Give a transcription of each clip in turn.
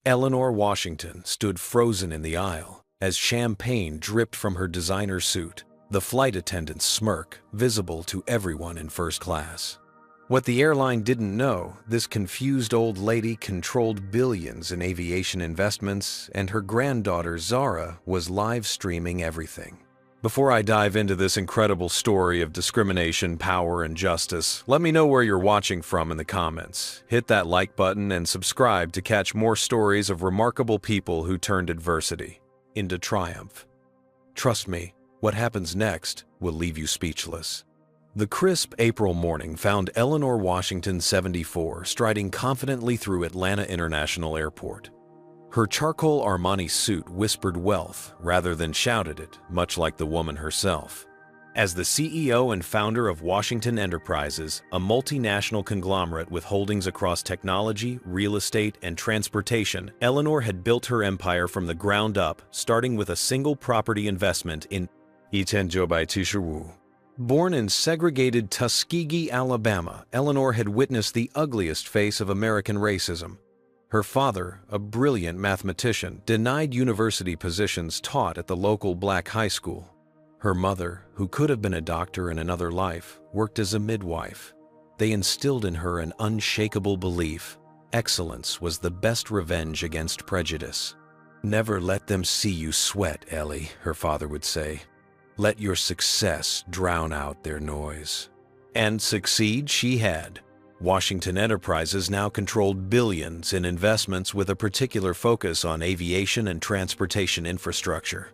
Eleanor Washington stood frozen in the aisle as champagne dripped from her designer suit, the flight attendant's smirk visible to everyone in first class. What the airline didn't know, this confused old lady controlled billions in aviation investments, and her granddaughter Zara was live streaming everything. Before I dive into this incredible story of discrimination, power, and justice, let me know where you're watching from in the comments. Hit that like button and subscribe to catch more stories of remarkable people who turned adversity into triumph. Trust me, what happens next will leave you speechless. The crisp April morning found Eleanor Washington, 74, striding confidently through Atlanta International Airport. Her charcoal Armani suit whispered wealth rather than shouted it, much like the woman herself. As the CEO and founder of Washington Enterprises, a multinational conglomerate with holdings across technology, real estate, and transportation, Eleanor had built her empire from the ground up, starting with a single property investment in Attendant. Born in segregated Tuskegee, Alabama, Eleanor had witnessed the ugliest face of American racism. Her father, a brilliant mathematician, denied university positions taught at the local black high school. Her mother, who could have been a doctor in another life, worked as a midwife. They instilled in her an unshakable belief: excellence was the best revenge against prejudice. "Never let them see you sweat, Ellie," her father would say. "Let your success drown out their noise." And succeed she had. Washington Enterprises now controlled billions in investments with a particular focus on aviation and transportation infrastructure.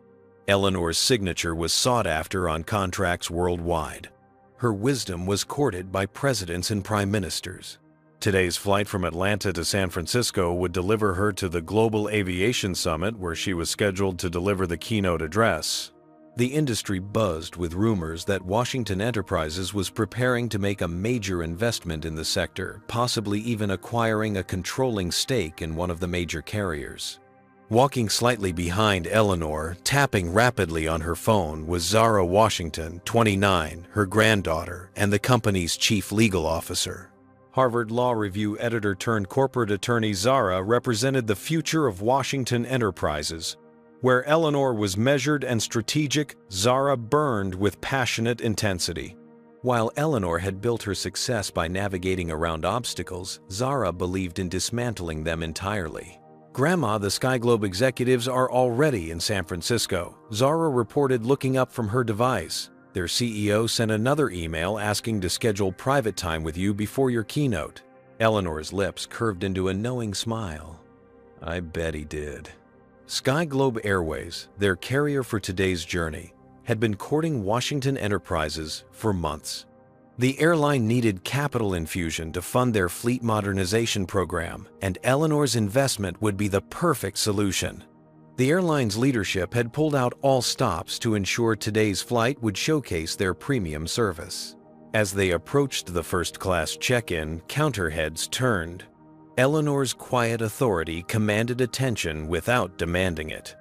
Eleanor's signature was sought after on contracts worldwide. Her wisdom was courted by presidents and prime ministers. Today's flight from Atlanta to San Francisco would deliver her to the Global Aviation Summit, where she was scheduled to deliver the keynote address. The industry buzzed with rumors that Washington Enterprises was preparing to make a major investment in the sector, possibly even acquiring a controlling stake in one of the major carriers. Walking slightly behind Eleanor, tapping rapidly on her phone, was Zara Washington, 29, her granddaughter, and the company's chief legal officer. Harvard Law Review editor turned corporate attorney Zara represented the future of Washington Enterprises. Where Eleanor was measured and strategic, Zara burned with passionate intensity. While Eleanor had built her success by navigating around obstacles, Zara believed in dismantling them entirely. "Grandma, the Sky Globe executives are already in San Francisco," Zara reported, looking up from her device. "Their CEO sent another email asking to schedule private time with you before your keynote." Eleanor's lips curved into a knowing smile. "I bet he did." Sky Globe Airways, their carrier for today's journey, had been courting Washington Enterprises for months. The airline needed capital infusion to fund their fleet modernization program, and Eleanor's investment would be the perfect solution. The airline's leadership had pulled out all stops to ensure today's flight would showcase their premium service. As they approached the first-class check-in, counterheads turned. Eleanor's quiet authority commanded attention without demanding it.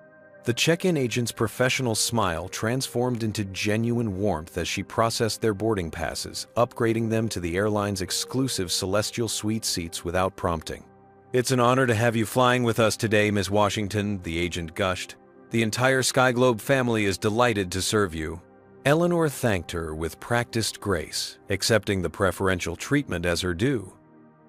The check-in agent's professional smile transformed into genuine warmth as she processed their boarding passes, upgrading them to the airline's exclusive Celestial Suite seats without prompting. "It's an honor to have you flying with us today, Ms. Washington," the agent gushed. "The entire Sky Globe family is delighted to serve you." Eleanor thanked her with practiced grace, accepting the preferential treatment as her due.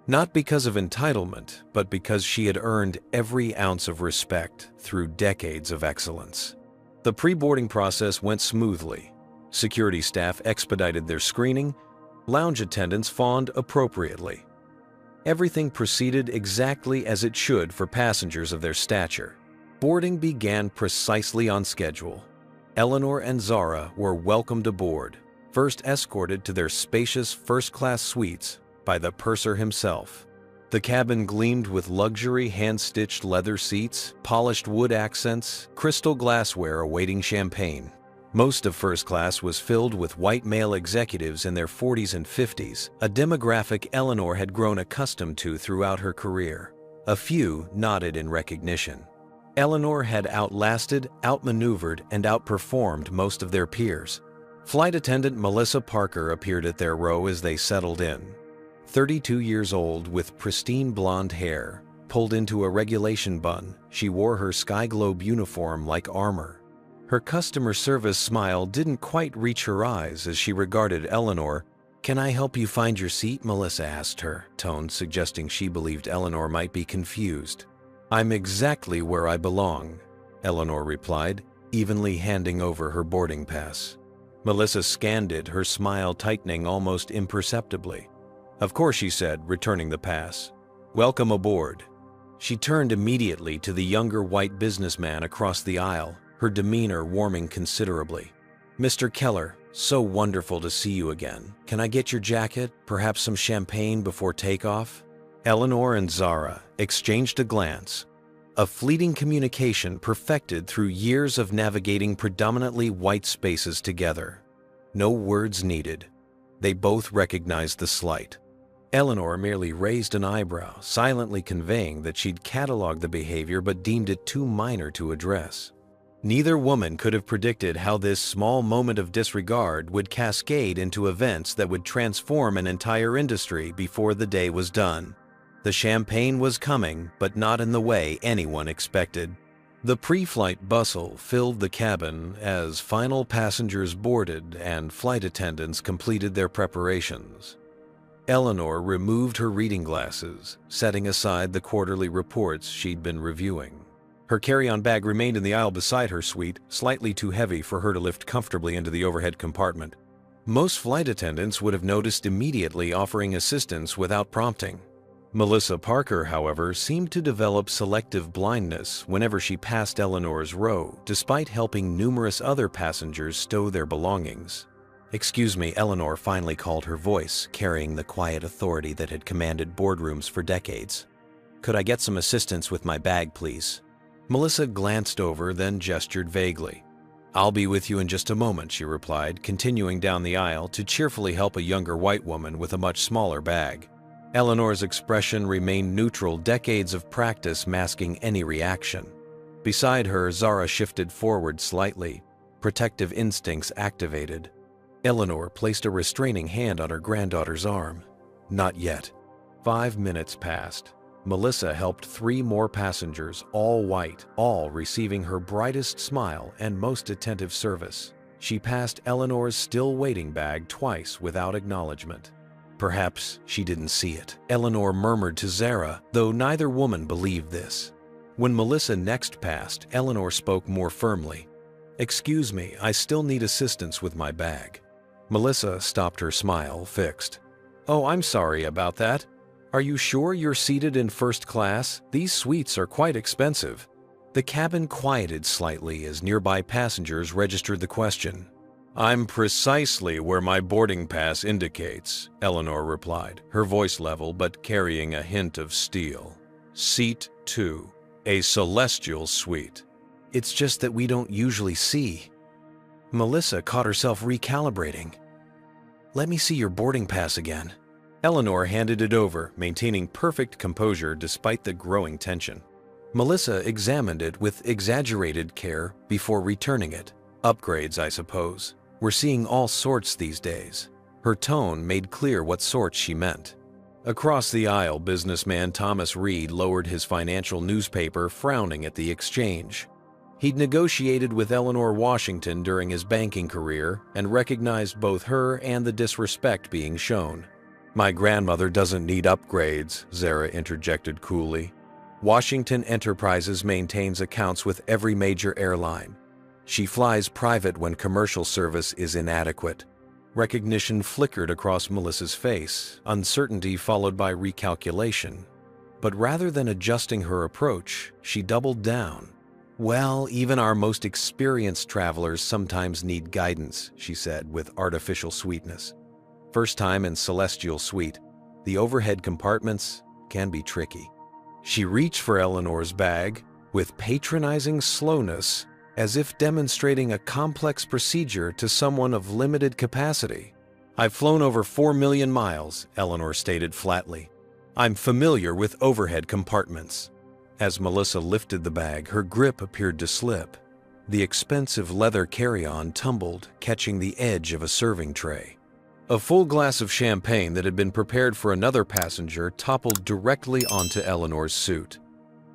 Not because of entitlement, but because she had earned every ounce of respect through decades of excellence. The pre-boarding process went smoothly. Security staff expedited their screening. Lounge attendants fawned appropriately. Everything proceeded exactly as it should for passengers of their stature. Boarding began precisely on schedule. Eleanor and Zara were welcomed aboard, first escorted to their spacious first-class suites by the purser himself. The cabin gleamed with luxury hand-stitched leather seats, polished wood accents, crystal glassware awaiting champagne. Most of first class was filled with white male executives in their 40s and 50s, a demographic Eleanor had grown accustomed to throughout her career. A few nodded in recognition. Eleanor had outlasted, outmaneuvered, and outperformed most of their peers. Flight attendant Melissa Parker appeared at their row as they settled in. 32 years old with pristine blonde hair, pulled into a regulation bun. She wore her sky globe uniform like armor. Her customer service smile didn't quite reach her eyes as she regarded Eleanor. "Can I help you find your seat?" Melissa asked her, tone suggesting she believed Eleanor might be confused. "I'm exactly where I belong," Eleanor replied, evenly handing over her boarding pass. Melissa scanned it, her smile tightening almost imperceptibly. "Of course," she said, returning the pass. "Welcome aboard." She turned immediately to the younger white businessman across the aisle, her demeanor warming considerably. "Mr. Keller, so wonderful to see you again. Can I get your jacket, perhaps some champagne before takeoff?" Eleanor and Zara exchanged a glance, a fleeting communication perfected through years of navigating predominantly white spaces together. No words needed. They both recognized the slight. Eleanor merely raised an eyebrow, silently conveying that she'd cataloged the behavior but deemed it too minor to address. Neither woman could have predicted how this small moment of disregard would cascade into events that would transform an entire industry before the day was done. The champagne was coming, but not in the way anyone expected. The pre-flight bustle filled the cabin as final passengers boarded and flight attendants completed their preparations. Eleanor removed her reading glasses, setting aside the quarterly reports she'd been reviewing. Her carry-on bag remained in the aisle beside her suite, slightly too heavy for her to lift comfortably into the overhead compartment. Most flight attendants would have noticed immediately, offering assistance without prompting. Melissa Parker, however, seemed to develop selective blindness whenever she passed Eleanor's row, despite helping numerous other passengers stow their belongings. "Excuse me," Eleanor finally called, her voice carrying the quiet authority that had commanded boardrooms for decades. "Could I get some assistance with my bag, please?" Melissa glanced over, then gestured vaguely. "I'll be with you in just a moment," she replied, continuing down the aisle to cheerfully help a younger white woman with a much smaller bag. Eleanor's expression remained neutral, decades of practice masking any reaction. Beside her, Zara shifted forward slightly, protective instincts activated. Eleanor placed a restraining hand on her granddaughter's arm. "Not yet." 5 minutes passed. Melissa helped 3 more passengers, all white, all receiving her brightest smile and most attentive service. She passed Eleanor's still waiting bag twice without acknowledgement. Perhaps she didn't see it, Eleanor murmured to Zara, though neither woman believed this. When Melissa next passed, Eleanor spoke more firmly. "Excuse me, I still need assistance with my bag." Melissa stopped, her smile fixed. "Oh, I'm sorry about that. Are you sure you're seated in first class? These suites are quite expensive." The cabin quieted slightly as nearby passengers registered the question. "I'm precisely where my boarding pass indicates," Eleanor replied, her voice level but carrying a hint of steel. "Seat 2, a celestial suite." "It's just that we don't usually see." Melissa caught herself recalibrating. "Let me see your boarding pass again." Eleanor handed it over, maintaining perfect composure despite the growing tension. Melissa examined it with exaggerated care before returning it. "Upgrades, I suppose. We're seeing all sorts these days." Her tone made clear what sorts she meant. Across the aisle, businessman Thomas Reed lowered his financial newspaper, frowning at the exchange. He'd negotiated with Eleanor Washington during his banking career and recognized both her and the disrespect being shown. "My grandmother doesn't need upgrades," Zara interjected coolly. "Washington Enterprises maintains accounts with every major airline. She flies private when commercial service is inadequate." Recognition flickered across Melissa's face, uncertainty followed by recalculation. But rather than adjusting her approach, she doubled down. "Well, even our most experienced travelers sometimes need guidance," she said with artificial sweetness. "First time in Celestial Suite, the overhead compartments can be tricky." She reached for Eleanor's bag with patronizing slowness, as if demonstrating a complex procedure to someone of limited capacity. "I've flown over 4 million miles," Eleanor stated flatly. "I'm familiar with overhead compartments." As Melissa lifted the bag, her grip appeared to slip. The expensive leather carry-on tumbled, catching the edge of a serving tray. A full glass of champagne that had been prepared for another passenger toppled directly onto Eleanor's suit.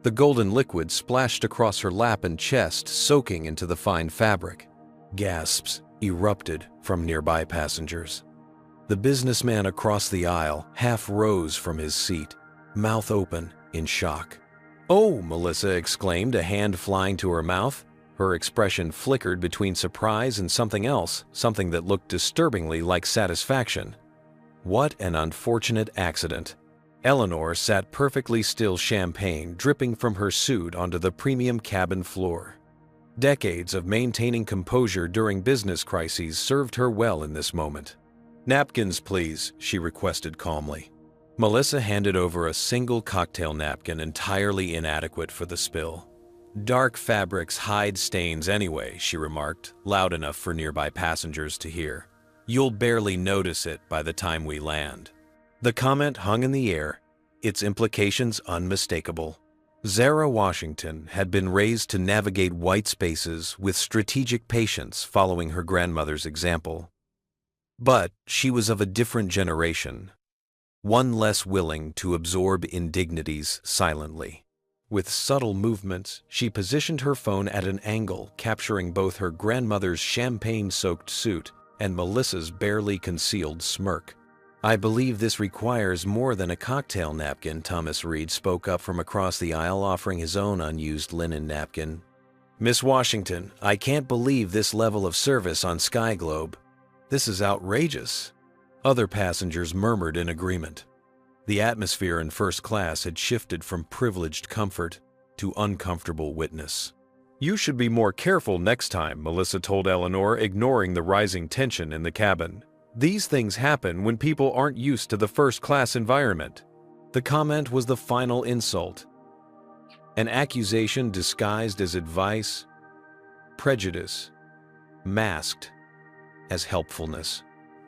The golden liquid splashed across her lap and chest, soaking into the fine fabric. Gasps erupted from nearby passengers. The businessman across the aisle half rose from his seat, mouth open in shock. "Oh!" Melissa exclaimed, a hand flying to her mouth. Her expression flickered between surprise and something else, something that looked disturbingly like satisfaction. What an unfortunate accident. Eleanor sat perfectly still, champagne dripping from her suit onto the premium cabin floor. Decades of maintaining composure during business crises served her well in this moment. "Napkins, please," she requested calmly. Melissa handed over a single cocktail napkin entirely inadequate for the spill. "Dark fabrics hide stains anyway," she remarked, loud enough for nearby passengers to hear. "You'll barely notice it by the time we land." The comment hung in the air, its implications unmistakable. Zara Washington had been raised to navigate white spaces with strategic patience, following her grandmother's example. But she was of a different generation, one less willing to absorb indignities silently. With subtle movements, she positioned her phone at an angle, capturing both her grandmother's champagne-soaked suit and Melissa's barely concealed smirk. "I believe this requires more than a cocktail napkin," Thomas Reed spoke up from across the aisle, offering his own unused linen napkin. "Miss Washington, I can't believe this level of service on Sky Globe. This is outrageous." Other passengers murmured in agreement. The atmosphere in first class had shifted from privileged comfort to uncomfortable witness. "You should be more careful next time," Melissa told Eleanor, ignoring the rising tension in the cabin. "These things happen when people aren't used to the first-class environment." The comment was the final insult. An accusation disguised as advice, prejudice, masked as helpfulness.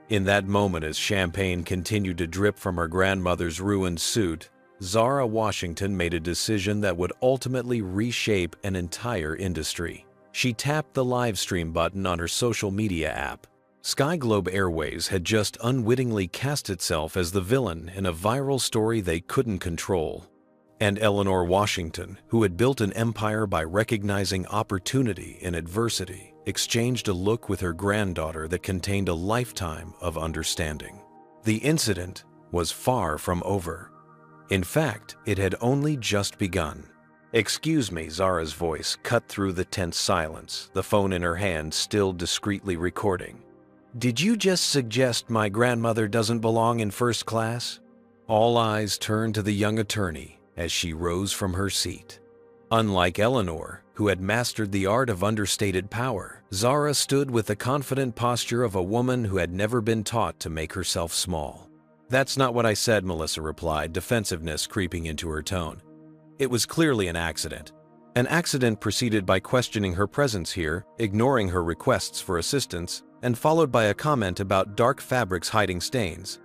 In that moment, as champagne continued to drip from her grandmother's ruined suit, Zara Washington made a decision that would ultimately reshape an entire industry. She tapped the live stream button on her social media app. Sky Globe Airways had just unwittingly cast itself as the villain in a viral story they couldn't control. And Eleanor Washington, who had built an empire by recognizing opportunity in adversity, exchanged a look with her granddaughter that contained a lifetime of understanding. The incident was far from over. In fact, it had only just begun. "Excuse me," Zara's voice cut through the tense silence, the phone in her hand still discreetly recording. "Did you just suggest my grandmother doesn't belong in first class?" All eyes turned to the young attorney as she rose from her seat. Unlike Eleanor, who had mastered the art of understated power, Zara stood with the confident posture of a woman who had never been taught to make herself small. "That's not what I said," Melissa replied, defensiveness creeping into her tone. "It was clearly an accident. An accident preceded by questioning her presence here, ignoring her requests for assistance, and followed by a comment about dark fabrics hiding stains."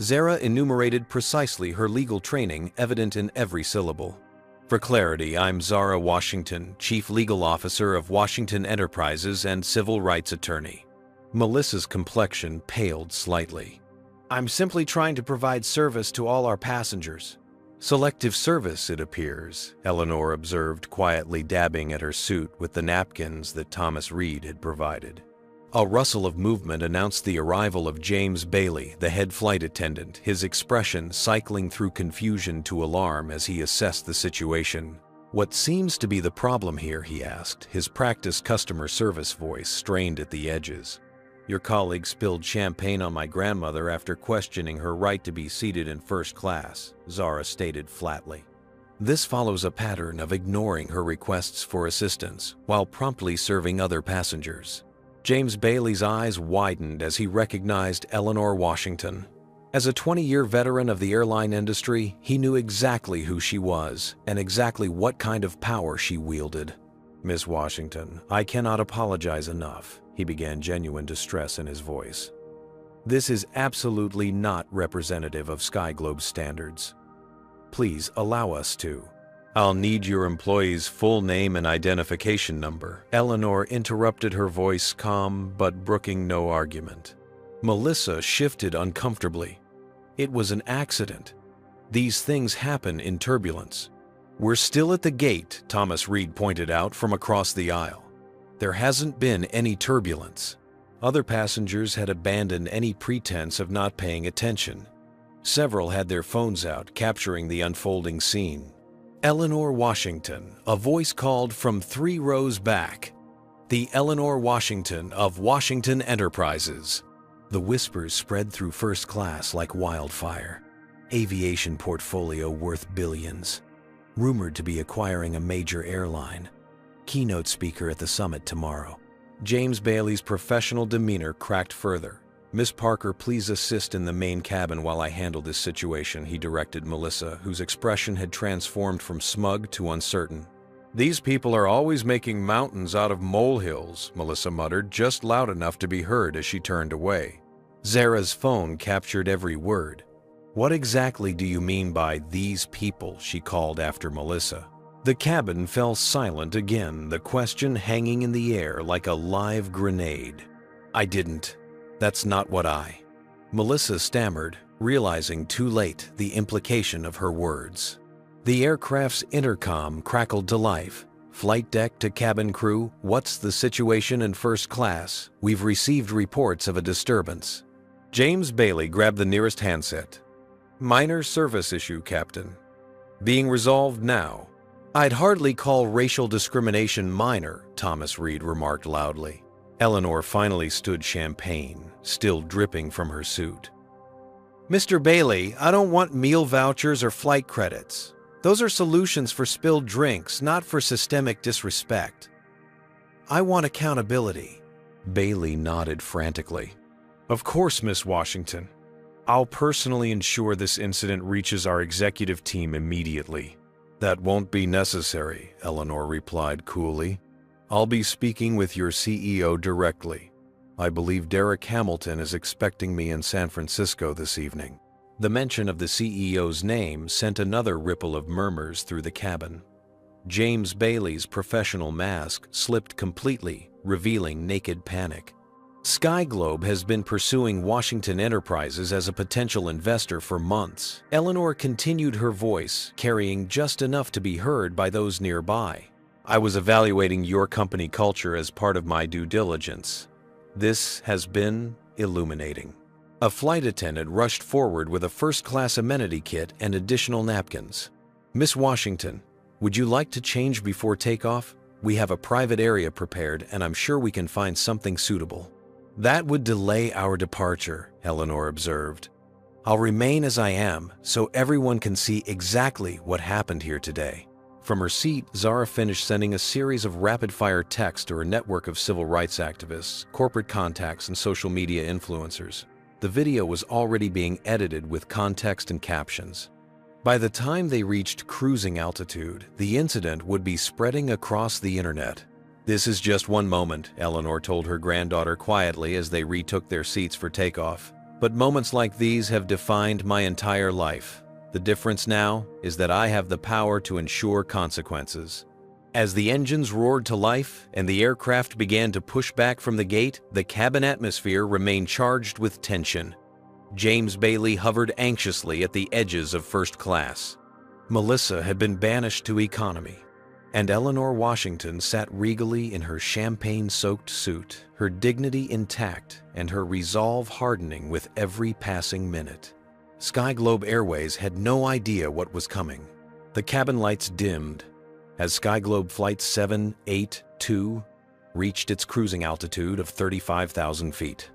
Zara enumerated precisely her legal training, evident in every syllable. "For clarity, I'm Zara Washington, Chief Legal Officer of Washington Enterprises and Civil Rights Attorney." Melissa's complexion paled slightly. "I'm simply trying to provide service to all our passengers." "Selective service, it appears," Eleanor observed, quietly dabbing at her suit with the napkins that Thomas Reed had provided. A rustle of movement announced the arrival of James Bailey, the head flight attendant, his expression cycling through confusion to alarm as he assessed the situation. "What seems to be the problem here?" he asked, his practiced customer service voice strained at the edges. "Your colleague spilled champagne on my grandmother after questioning her right to be seated in first class," Zara stated flatly. "This follows a pattern of ignoring her requests for assistance while promptly serving other passengers." James Bailey's eyes widened as he recognized Eleanor Washington. As a 20-year veteran of the airline industry, he knew exactly who she was and exactly what kind of power she wielded. "Miss Washington, I cannot apologize enough," he began, genuine distress in his voice. "This is absolutely not representative of Sky Globe's standards. Please allow us to." "I'll need your employee's full name and identification number," Eleanor interrupted, her voice calm but brooking no argument. Melissa shifted uncomfortably. It was an accident. These things happen in turbulence. "We're still at the gate," Thomas Reed pointed out from across the aisle. There hasn't been any turbulence. Other passengers had abandoned any pretense of not paying attention. Several had their phones out, capturing the unfolding scene. "Eleanor Washington," a voice called from 3 rows back. "The Eleanor Washington of Washington Enterprises." The whispers spread through first class like wildfire. Aviation portfolio worth billions. Rumored to be acquiring a major airline. Keynote speaker at the summit tomorrow. James Bailey's professional demeanor cracked further. "Miss Parker, please assist in the main cabin while I handle this situation," he directed Melissa, whose expression had transformed from smug to uncertain. "These people are always making mountains out of molehills," Melissa muttered, just loud enough to be heard as she turned away. Zara's phone captured every word. "What exactly do you mean by 'these people'?" she called after Melissa. The cabin fell silent again, the question hanging in the air like a live grenade. "I didn't. That's not what I—" Melissa stammered, realizing too late the implication of her words. The aircraft's intercom crackled to life. "Flight deck to cabin crew, what's the situation in first class? We've received reports of a disturbance." James Bailey grabbed the nearest handset. "Minor service issue, Captain. Being resolved now." "I'd hardly call racial discrimination minor," Thomas Reed remarked loudly. Eleanor finally stood champagne, still dripping from her suit. "Mr. Bailey, I don't want meal vouchers or flight credits. Those are solutions for spilled drinks, not for systemic disrespect. I want accountability." Bailey nodded frantically. "Of course, Miss Washington. I'll personally ensure this incident reaches our executive team immediately." "That won't be necessary," Eleanor replied coolly. "I'll be speaking with your CEO directly. I believe Derek Hamilton is expecting me in San Francisco this evening." The mention of the CEO's name sent another ripple of murmurs through the cabin. James Bailey's professional mask slipped completely, revealing naked panic. Sky Globe has been pursuing Washington Enterprises as a potential investor for months. Eleanor continued, her voice carrying just enough to be heard by those nearby. "I was evaluating your company culture as part of my due diligence. This has been illuminating." A flight attendant rushed forward with a first-class amenity kit and additional napkins. "Miss Washington, would you like to change before takeoff? We have a private area prepared, and I'm sure we can find something suitable." "That would delay our departure," Eleanor observed. "I'll remain as I am, so everyone can see exactly what happened here today." From her seat, Zara finished sending a series of rapid-fire texts to her network of civil rights activists, corporate contacts, and social media influencers. The video was already being edited with context and captions. By the time they reached cruising altitude, the incident would be spreading across the internet. "This is just one moment," Eleanor told her granddaughter quietly as they retook their seats for takeoff. "But moments like these have defined my entire life. The difference now is that I have the power to ensure consequences." As the engines roared to life and the aircraft began to push back from the gate, the cabin atmosphere remained charged with tension. James Bailey hovered anxiously at the edges of first class. Melissa had been banished to economy, and Eleanor Washington sat regally in her champagne-soaked suit, her dignity intact and her resolve hardening with every passing minute. Sky Globe Airways had no idea what was coming. The cabin lights dimmed as Sky Globe Flight 782 reached its cruising altitude of 35,000 feet.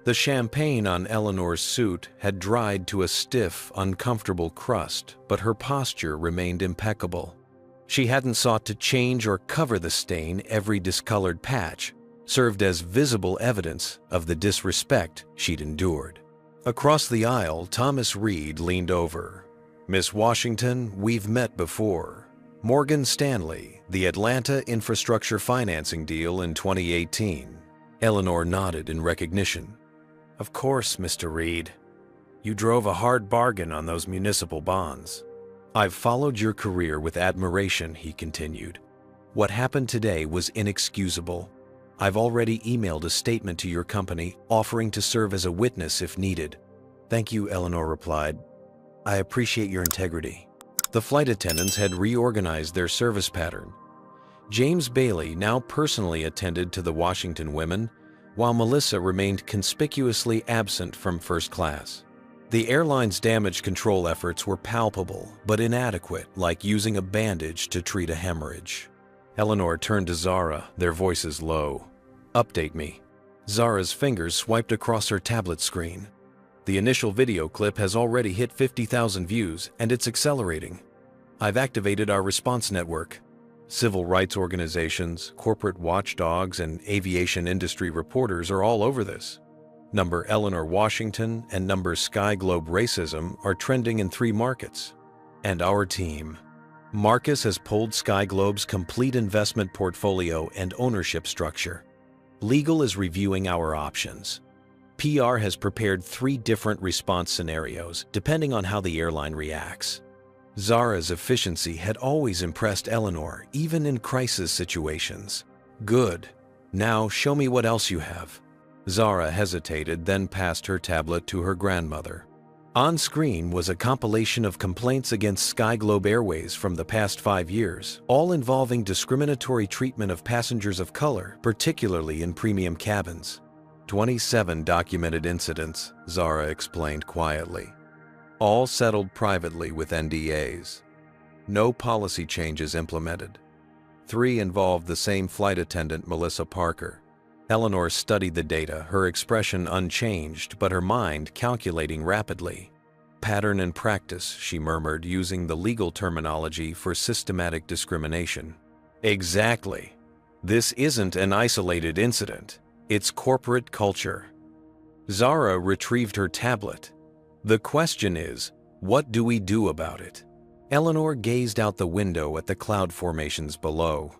The champagne on Eleanor's suit had dried to a stiff, uncomfortable crust, but her posture remained impeccable. She hadn't sought to change or cover the stain. Every discolored patch served as visible evidence of the disrespect she'd endured. Across the aisle, Thomas Reed leaned over. "Miss Washington, we've met before. Morgan Stanley, the Atlanta infrastructure financing deal in 2018. Eleanor nodded in recognition. "Of course, Mr. Reed. You drove a hard bargain on those municipal bonds." "I've followed your career with admiration," he continued. "What happened today was inexcusable. I've already emailed a statement to your company offering to serve as a witness if needed." "Thank you," Eleanor replied. "I appreciate your integrity." The flight attendants had reorganized their service pattern. James Bailey now personally attended to the Washington women, while Melissa remained conspicuously absent from first class. The airline's damage control efforts were palpable but inadequate, like using a bandage to treat a hemorrhage. Eleanor turned to Zara, their voices low. "Update me." Zara's fingers swiped across her tablet screen. "The initial video clip has already hit 50,000 views, and it's accelerating. I've activated our response network. Civil rights organizations, corporate watchdogs, and aviation industry reporters are all over this. Number Eleanor Washington and number Sky Globe racism are trending in 3 markets. And our team. Marcus has pulled Sky Globe's complete investment portfolio and ownership structure. Legal is reviewing our options. PR has prepared 3 different response scenarios, depending on how the airline reacts." Zara's efficiency had always impressed Eleanor, even in crisis situations. "Good. Now show me what else you have." Zara hesitated, then passed her tablet to her grandmother. On screen was a compilation of complaints against Sky Globe Airways from the past 5 years, all involving discriminatory treatment of passengers of color, particularly in premium cabins. 27 documented incidents, Zara explained quietly. All settled privately with NDAs. No policy changes implemented. 3 involved the same flight attendant, Melissa Parker. Eleanor studied the data, her expression unchanged, but her mind calculating rapidly. "Pattern and practice," she murmured, using the legal terminology for systematic discrimination. "Exactly. This isn't an isolated incident. It's corporate culture." Zara retrieved her tablet. "The question is, what do we do about it?" Eleanor gazed out the window at the cloud formations below.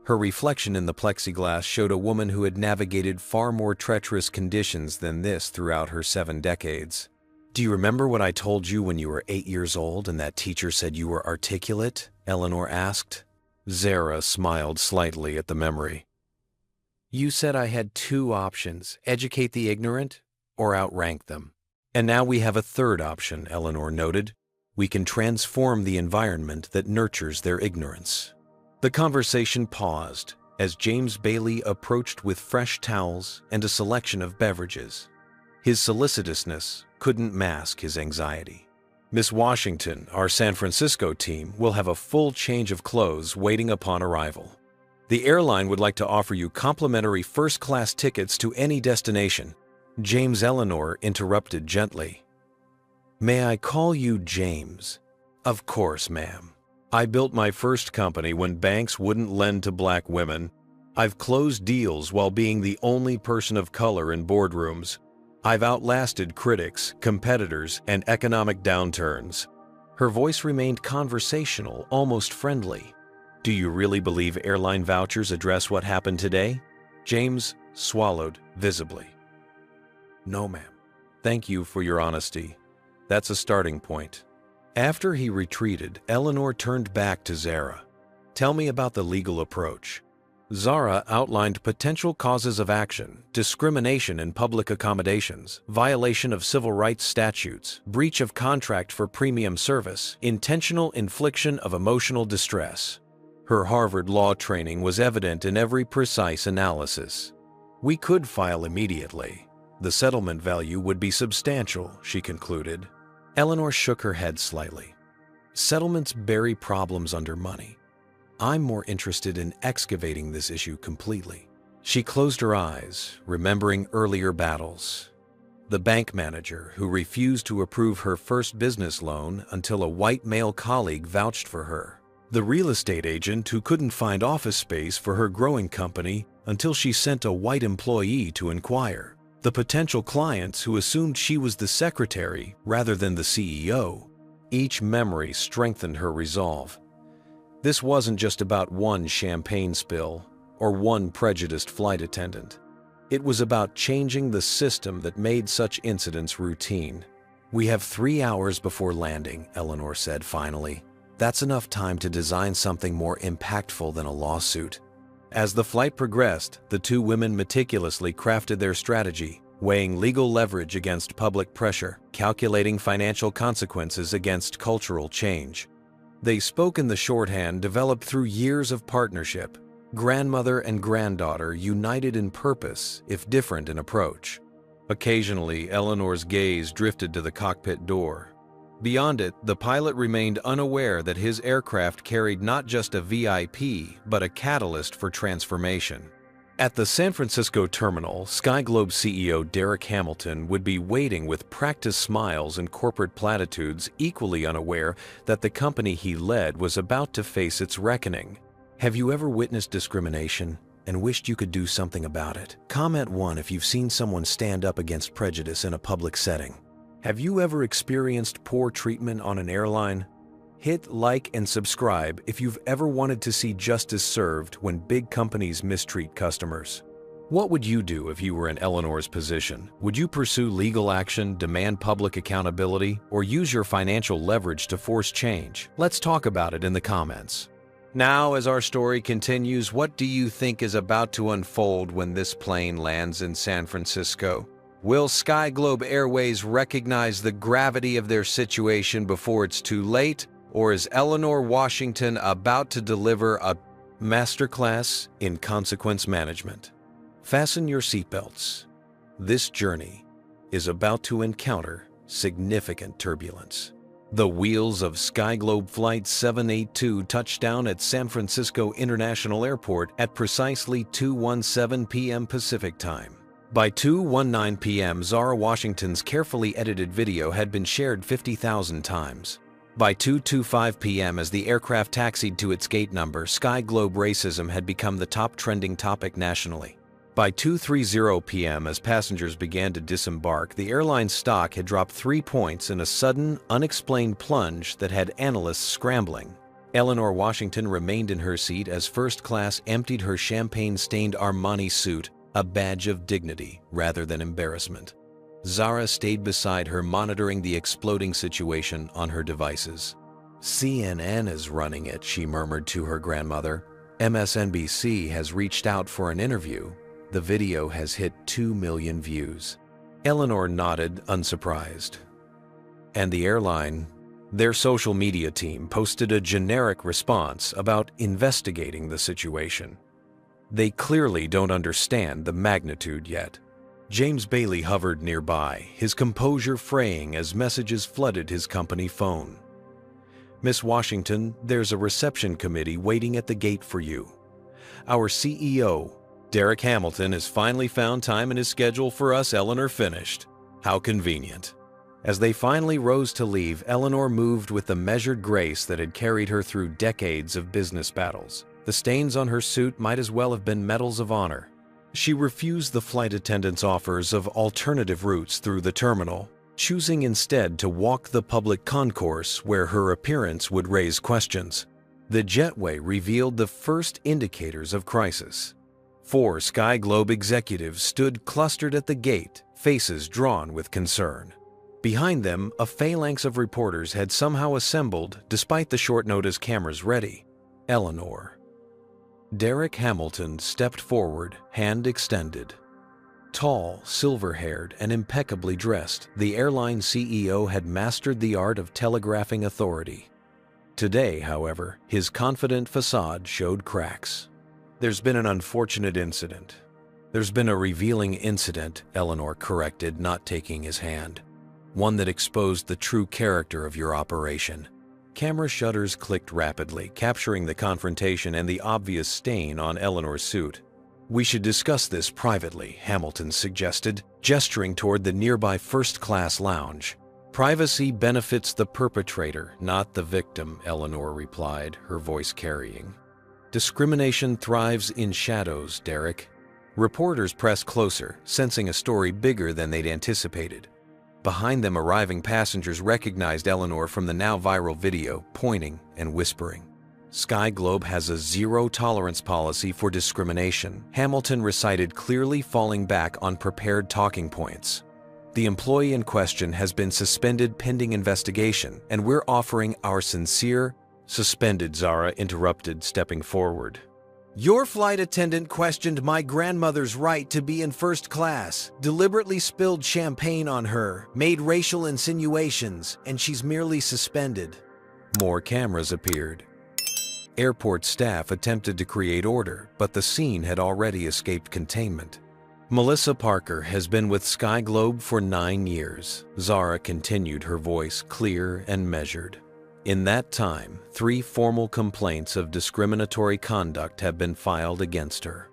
Her reflection in the plexiglass showed a woman who had navigated far more treacherous conditions than this throughout her 7 decades. "Do you remember what I told you when you were 8 years old and that teacher said you were articulate?" Eleanor asked. Zara smiled slightly at the memory. "You said I had 2 options, educate the ignorant or outrank them. And now we have a 3rd option," Eleanor noted. "We can transform the environment that nurtures their ignorance." The conversation paused as James Bailey approached with fresh towels and a selection of beverages. His solicitousness couldn't mask his anxiety. "Miss Washington, our San Francisco team, will have a full change of clothes waiting upon arrival. The airline would like to offer you complimentary first-class tickets to any destination." James. Eleanor interrupted gently. "May I call you James?" "Of course, ma'am. I built my first company when banks wouldn't lend to black women. I've closed deals while being the only person of color in boardrooms. I've outlasted critics, competitors, and economic downturns." Her voice remained conversational, almost friendly. "Do you really believe airline vouchers address what happened today?" James swallowed visibly. "No, ma'am. Thank you for your honesty. That's a starting point." After he retreated, Eleanor turned back to Zara. "Tell me about the legal approach." Zara outlined potential causes of action: discrimination in public accommodations, violation of civil rights statutes, breach of contract for premium service, intentional infliction of emotional distress. Her Harvard law training was evident in every precise analysis. "We could file immediately. The settlement value would be substantial," she concluded. Eleanor shook her head slightly. "Settlements bury problems under money. I'm more interested in excavating this issue completely." She closed her eyes, remembering earlier battles. The bank manager who refused to approve her first business loan until a white male colleague vouched for her. The real estate agent who couldn't find office space for her growing company until she sent a white employee to inquire. The potential clients who assumed she was the secretary rather than the CEO. Each memory strengthened her resolve. This wasn't just about one champagne spill or one prejudiced flight attendant. It was about changing the system that made such incidents routine. "We have 3 hours before landing," Eleanor said finally. "That's enough time to design something more impactful than a lawsuit." As the flight progressed, the 2 women meticulously crafted their strategy, weighing legal leverage against public pressure, calculating financial consequences against cultural change. They spoke in the shorthand developed through years of partnership. Grandmother and granddaughter united in purpose, if different in approach. Occasionally, Eleanor's gaze drifted to the cockpit door. Beyond it, the pilot remained unaware that his aircraft carried not just a VIP, but a catalyst for transformation. At the San Francisco terminal, SkyGlobe CEO Derek Hamilton would be waiting with practiced smiles and corporate platitudes, equally unaware that the company he led was about to face its reckoning. Have you ever witnessed discrimination and wished you could do something about it? Comment 1 if you've seen someone stand up against prejudice in a public setting. Have you ever experienced poor treatment on an airline? Hit like and subscribe if you've ever wanted to see justice served when big companies mistreat customers. What would you do if you were in Eleanor's position? Would you pursue legal action, demand public accountability, or use your financial leverage to force change? Let's talk about it in the comments. Now, as our story continues, what do you think is about to unfold when this plane lands in San Francisco? Will SkyGlobe Airways recognize the gravity of their situation before it's too late? Or is Eleanor Washington about to deliver a masterclass in consequence management? Fasten your seatbelts. This journey is about to encounter significant turbulence. The wheels of SkyGlobe Flight 782 touched down at San Francisco International Airport at precisely 2:17 p.m. Pacific Time. By 2:19 p.m., Zara Washington's carefully edited video had been shared 50,000 times. By 2:25 p.m., as the aircraft taxied to its gate number, SkyGlobe racism had become the top trending topic nationally. By 2:30 p.m., as passengers began to disembark, the airline's stock had dropped 3 points in a sudden, unexplained plunge that had analysts scrambling. Eleanor Washington remained in her seat as first class emptied her champagne-stained Armani suit, a badge of dignity rather than embarrassment. Zara stayed beside her, monitoring the exploding situation on her devices. CNN is running it, she murmured to her grandmother. MSNBC has reached out for an interview. The video has hit 2 million views. Eleanor nodded, unsurprised. And the airline, their social media team, posted a generic response about investigating the situation. They clearly don't understand the magnitude yet. James Bailey hovered nearby, his composure fraying as messages flooded his company phone. Miss Washington, there's a reception committee waiting at the gate for you. Our CEO, Derek Hamilton, has finally found time in his schedule for us. Eleanor finished. How convenient. As they finally rose to leave, Eleanor moved with the measured grace that had carried her through decades of business battles. The stains on her suit might as well have been medals of honor. She refused the flight attendant's offers of alternative routes through the terminal, choosing instead to walk the public concourse where her appearance would raise questions. The jetway revealed the first indicators of crisis. 4 SkyGlobe executives stood clustered at the gate, faces drawn with concern. Behind them, a phalanx of reporters had somehow assembled despite the short notice cameras ready. Eleanor. Derek Hamilton stepped forward, hand extended. Tall, silver-haired, and impeccably dressed, the airline CEO had mastered the art of telegraphing authority. Today, however, his confident facade showed cracks. There's been an unfortunate incident. There's been a revealing incident, Eleanor corrected, not taking his hand. One that exposed the true character of your operation. Camera shutters clicked rapidly, capturing the confrontation and the obvious stain on Eleanor's suit. We should discuss this privately, Hamilton suggested, gesturing toward the nearby first-class lounge. Privacy benefits the perpetrator, not the victim, Eleanor replied, her voice carrying. Discrimination thrives in shadows, Derek. Reporters pressed closer, sensing a story bigger than they'd anticipated. Behind them, arriving passengers recognized Eleanor from the now viral video, pointing and whispering. SkyGlobe has a zero-tolerance policy for discrimination, Hamilton recited clearly, falling back on prepared talking points. The employee in question has been suspended pending investigation, and we're offering our sincere... Suspended, Zara interrupted, stepping forward. Your flight attendant questioned my grandmother's right to be in first class, deliberately spilled champagne on her, made racial insinuations, and she's merely suspended. More cameras appeared. Airport staff attempted to create order, but the scene had already escaped containment. Melissa Parker has been with Sky Globe for 9 years. Zara continued, her voice clear and measured. In that time, 3 formal complaints of discriminatory conduct have been filed against her.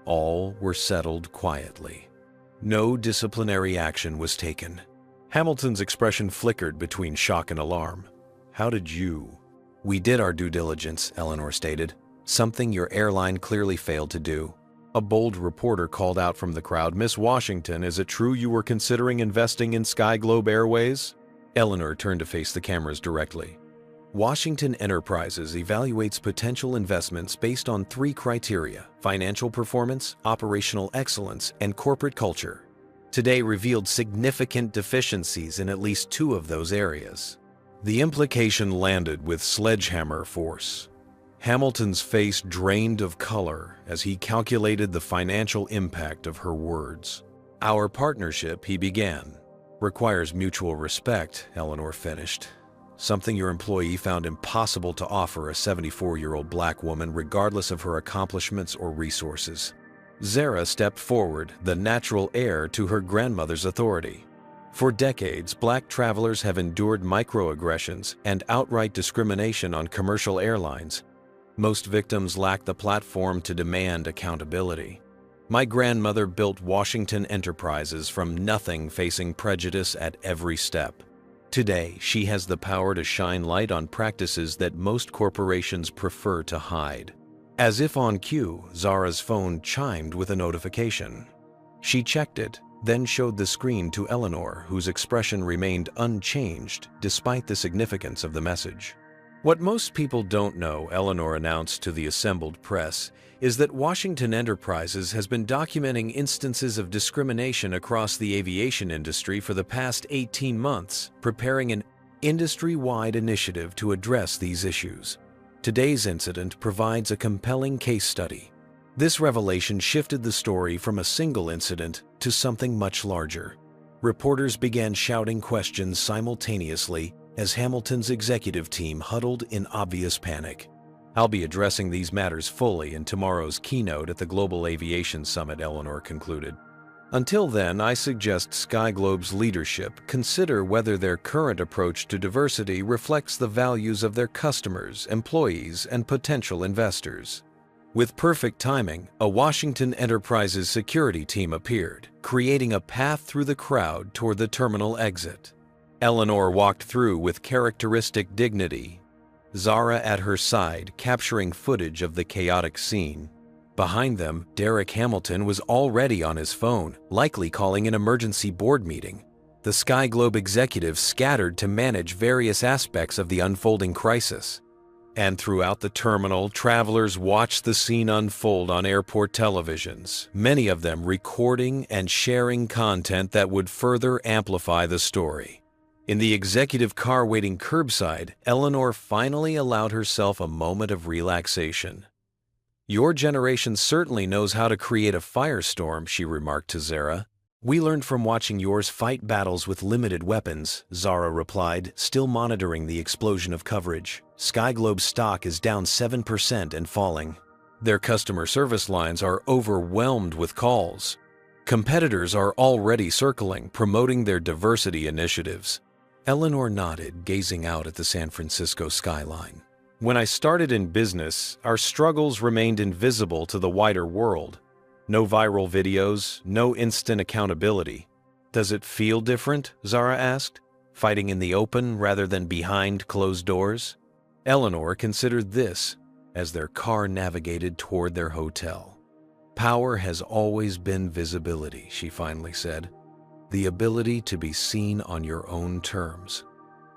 All were settled quietly. No disciplinary action was taken. Hamilton's expression flickered between shock and alarm. How did you? We did our due diligence, Eleanor stated. Something your airline clearly failed to do. A bold reporter called out from the crowd, Miss Washington, is it true you were considering investing in Sky Globe Airways? Eleanor turned to face the cameras directly. Washington Enterprises evaluates potential investments based on 3 criteria: financial performance, operational excellence, and corporate culture. Today revealed significant deficiencies in at least 2 of those areas. The implication landed with sledgehammer force. Hamilton's face drained of color as he calculated the financial impact of her words. Our partnership, he began, requires mutual respect, Eleanor finished. Something your employee found impossible to offer a 74-year-old black woman regardless of her accomplishments or resources. Zara stepped forward, the natural heir to her grandmother's authority. For decades, black travelers have endured microaggressions and outright discrimination on commercial airlines. Most victims lack the platform to demand accountability. My grandmother built Washington Enterprises from nothing, facing prejudice at every step. Today, she has the power to shine light on practices that most corporations prefer to hide. As if on cue, Zara's phone chimed with a notification. She checked it, then showed the screen to Eleanor, whose expression remained unchanged despite the significance of the message. What most people don't know, Eleanor announced to the assembled press, is that Washington Enterprises has been documenting instances of discrimination across the aviation industry for the past 18 months, preparing an industry-wide initiative to address these issues. Today's incident provides a compelling case study. This revelation shifted the story from a single incident to something much larger. Reporters began shouting questions simultaneously as Hamilton's executive team huddled in obvious panic. I'll be addressing these matters fully in tomorrow's keynote at the Global Aviation Summit, Eleanor concluded. Until then, I suggest Sky Globe's leadership consider whether their current approach to diversity reflects the values of their customers, employees, and potential investors. With perfect timing, a Washington Enterprises security team appeared, creating a path through the crowd toward the terminal exit. Eleanor walked through with characteristic dignity, Zara at her side capturing footage of the chaotic scene. Behind them, Derek Hamilton was already on his phone, likely calling an emergency board meeting. The Sky Globe executives scattered to manage various aspects of the unfolding crisis. And throughout the terminal, travelers watched the scene unfold on airport televisions, many of them recording and sharing content that would further amplify the story. In the executive car waiting curbside, Eleanor finally allowed herself a moment of relaxation. Your generation certainly knows how to create a firestorm, she remarked to Zara. We learned from watching yours fight battles with limited weapons, Zara replied, still monitoring the explosion of coverage. Sky Globe's stock is down 7% and falling. Their customer service lines are overwhelmed with calls. Competitors are already circling, promoting their diversity initiatives. Eleanor nodded, gazing out at the San Francisco skyline. When I started in business, our struggles remained invisible to the wider world. No viral videos, no instant accountability. Does it feel different? Zara asked, fighting in the open rather than behind closed doors. Eleanor considered this as their car navigated toward their hotel. Power has always been visibility, she finally said. The ability to be seen on your own terms.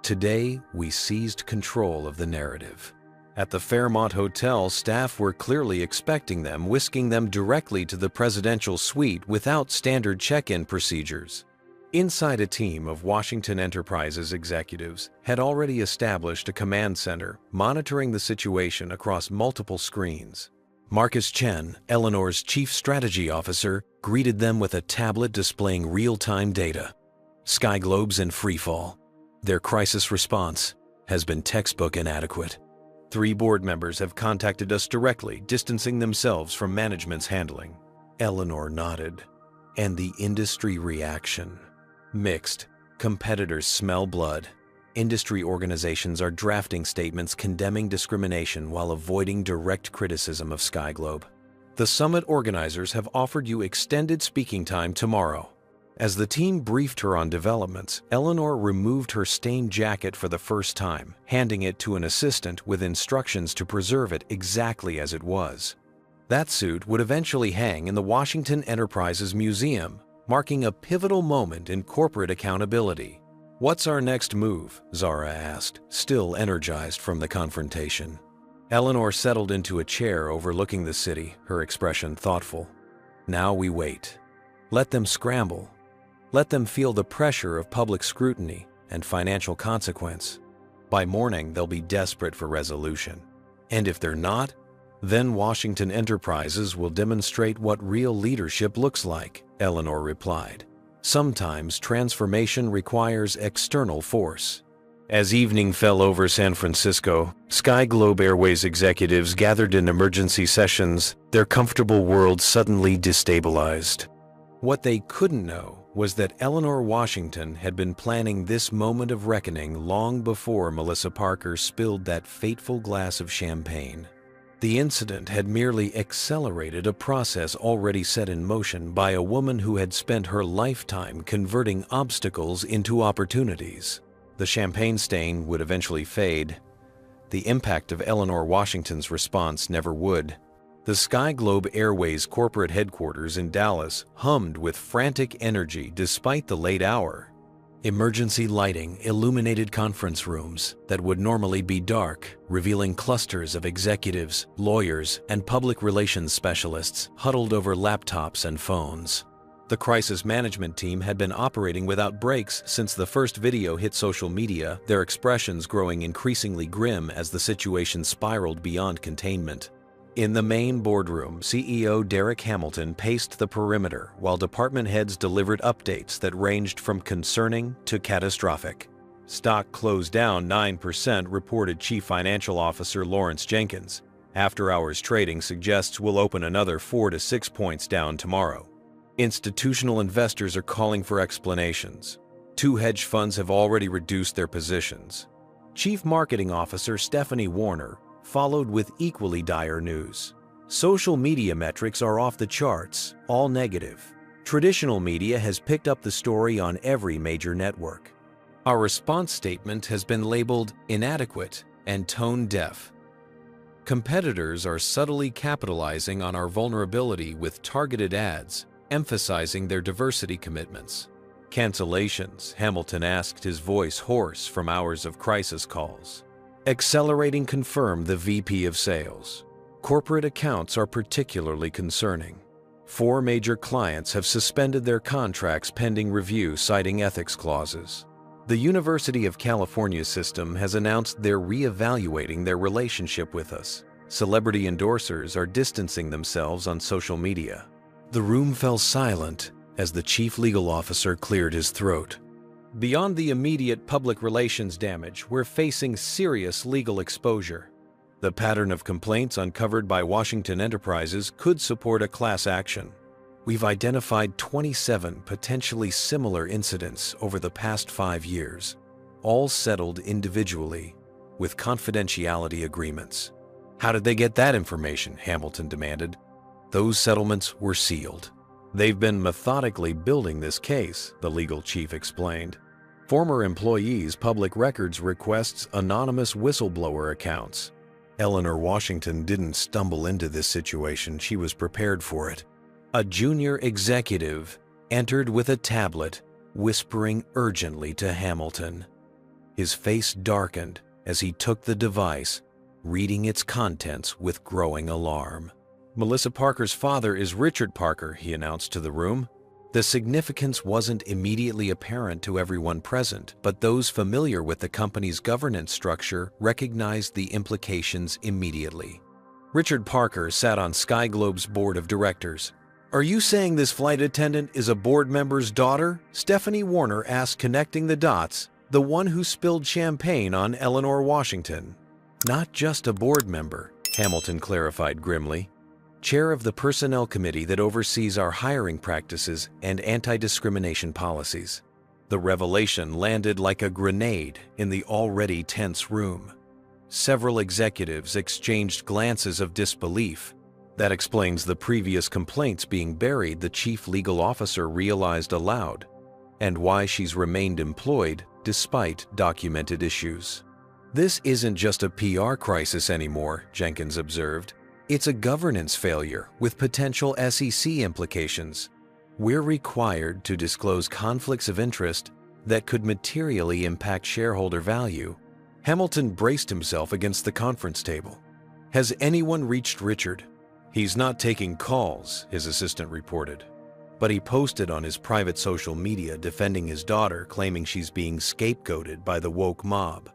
Today, we seized control of the narrative. At the Fairmont Hotel, staff were clearly expecting them, whisking them directly to the presidential suite without standard check-in procedures. Inside, a team of Washington Enterprises executives had already established a command center, monitoring the situation across multiple screens. Marcus Chen, Eleanor's chief strategy officer, greeted them with a tablet displaying real-time data. Sky Globe's in freefall. Their crisis response has been textbook inadequate. 3 board members have contacted us directly, distancing themselves from management's handling. Eleanor nodded. And the industry reaction? Mixed. Competitors smell blood. Industry organizations are drafting statements condemning discrimination while avoiding direct criticism of Sky Globe. The summit organizers have offered you extended speaking time tomorrow. As the team briefed her on developments, Eleanor removed her stained jacket for the first time, handing it to an assistant with instructions to preserve it exactly as it was. That suit would eventually hang in the Washington Enterprises Museum, marking a pivotal moment in corporate accountability. "What's our next move?" Zara asked, still energized from the confrontation. Eleanor settled into a chair overlooking the city, her expression thoughtful. "Now we wait. Let them scramble. Let them feel the pressure of public scrutiny and financial consequence. By morning, they'll be desperate for resolution. And if they're not, then Washington Enterprises will demonstrate what real leadership looks like," Eleanor replied. "Sometimes transformation requires external force." As evening fell over San Francisco, Sky Globe Airways executives gathered in emergency sessions, their comfortable world suddenly destabilized. What they couldn't know was that Eleanor Washington had been planning this moment of reckoning long before Melissa Parker spilled that fateful glass of champagne. The incident had merely accelerated a process already set in motion by a woman who had spent her lifetime converting obstacles into opportunities. The champagne stain would eventually fade. The impact of Eleanor Washington's response never would. The Sky Globe Airways corporate headquarters in Dallas hummed with frantic energy despite the late hour. Emergency lighting illuminated conference rooms that would normally be dark, revealing clusters of executives, lawyers, and public relations specialists huddled over laptops and phones. The crisis management team had been operating without breaks since the first video hit social media, their expressions growing increasingly grim as the situation spiraled beyond containment. In the main boardroom, CEO Derek Hamilton paced the perimeter while department heads delivered updates that ranged from concerning to catastrophic. Stock closed down 9%, reported Chief Financial Officer Lawrence Jenkins. After-hours trading suggests we'll open another 4 to 6 points down tomorrow. Institutional investors are calling for explanations. 2 hedge funds have already reduced their positions. Chief Marketing Officer Stephanie Warner followed with equally dire news. Social media metrics are off the charts, all negative. Traditional media has picked up the story on every major network. Our response statement has been labeled inadequate and tone-deaf. Competitors are subtly capitalizing on our vulnerability with targeted ads, emphasizing their diversity commitments. Cancellations, Hamilton asked, his voice hoarse from hours of crisis calls. Accelerating, confirmed the VP of Sales. Corporate accounts are particularly concerning. 4 major clients have suspended their contracts pending review, citing ethics clauses. The University of California system has announced they're re-evaluating their relationship with us. Celebrity endorsers are distancing themselves on social media. The room fell silent as the chief legal officer cleared his throat. Beyond the immediate public relations damage, we're facing serious legal exposure. The pattern of complaints uncovered by Washington Enterprises could support a class action. We've identified 27 potentially similar incidents over the past 5 years, all settled individually with confidentiality agreements. How did they get that information? Hamilton demanded. Those settlements were sealed. They've been methodically building this case, the legal chief explained. Former employees' public records requests anonymous whistleblower accounts. Eleanor Washington didn't stumble into this situation, she was prepared for it. A junior executive entered with a tablet, whispering urgently to Hamilton. His face darkened as he took the device, reading its contents with growing alarm. Melissa Parker's father is Richard Parker, he announced to the room. The significance wasn't immediately apparent to everyone present, but those familiar with the company's governance structure recognized the implications immediately. Richard Parker sat on Sky Globe's board of directors. "Are you saying this flight attendant is a board member's daughter?" Stephanie Warner asked, connecting the dots. The one who spilled champagne on Eleanor Washington. Not just a board member, Hamilton clarified grimly. Chair of the personnel committee that oversees our hiring practices and anti-discrimination policies. The revelation landed like a grenade in the already tense room. Several executives exchanged glances of disbelief. That explains the previous complaints being buried, the chief legal officer realized aloud, and why she's remained employed despite documented issues. This isn't just a PR crisis anymore, Jenkins observed. It's a governance failure with potential SEC implications. We're required to disclose conflicts of interest that could materially impact shareholder value. Hamilton braced himself against the conference table. Has anyone reached Richard? He's not taking calls, his assistant reported. But he posted on his private social media defending his daughter, claiming she's being scapegoated by the woke mob.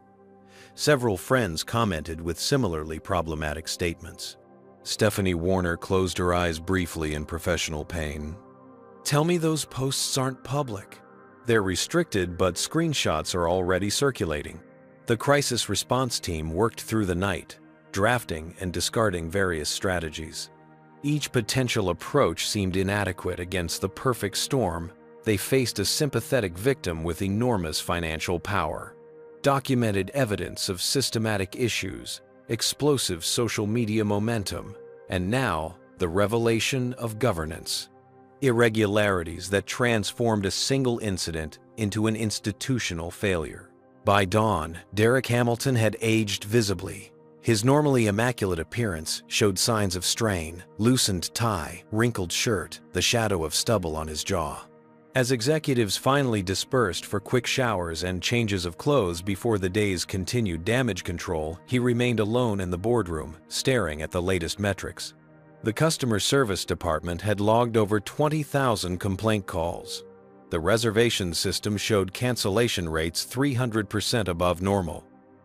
Several friends commented with similarly problematic statements. Stephanie Warner closed her eyes briefly in professional pain. Tell me those posts aren't public. They're restricted, but screenshots are already circulating. The crisis response team worked through the night, drafting and discarding various strategies. Each potential approach seemed inadequate against the perfect storm. They faced a sympathetic victim with enormous financial power. Documented evidence of systematic issues, explosive social media momentum, and now the revelation of governance. Irregularities that transformed a single incident into an institutional failure. By dawn, Derek Hamilton had aged visibly. His normally immaculate appearance showed signs of strain, loosened tie, wrinkled shirt, the shadow of stubble on his jaw. As executives finally dispersed for quick showers and changes of clothes before the day's continued damage control, he remained alone in the boardroom, staring at the latest metrics. The customer service department had logged over 20,000 complaint calls. The reservation system showed cancellation rates 300% above normal.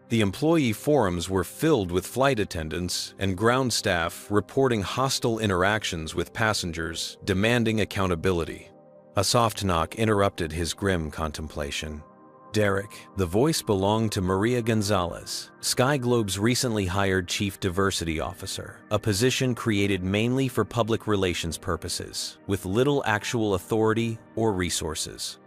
The employee forums were filled with flight attendants and ground staff reporting hostile interactions with passengers, demanding accountability. A soft knock interrupted his grim contemplation. Derek, the voice belonged to Maria Gonzalez, Sky Globe's recently hired Chief Diversity Officer, a position created mainly for public relations purposes, with little actual authority or resources.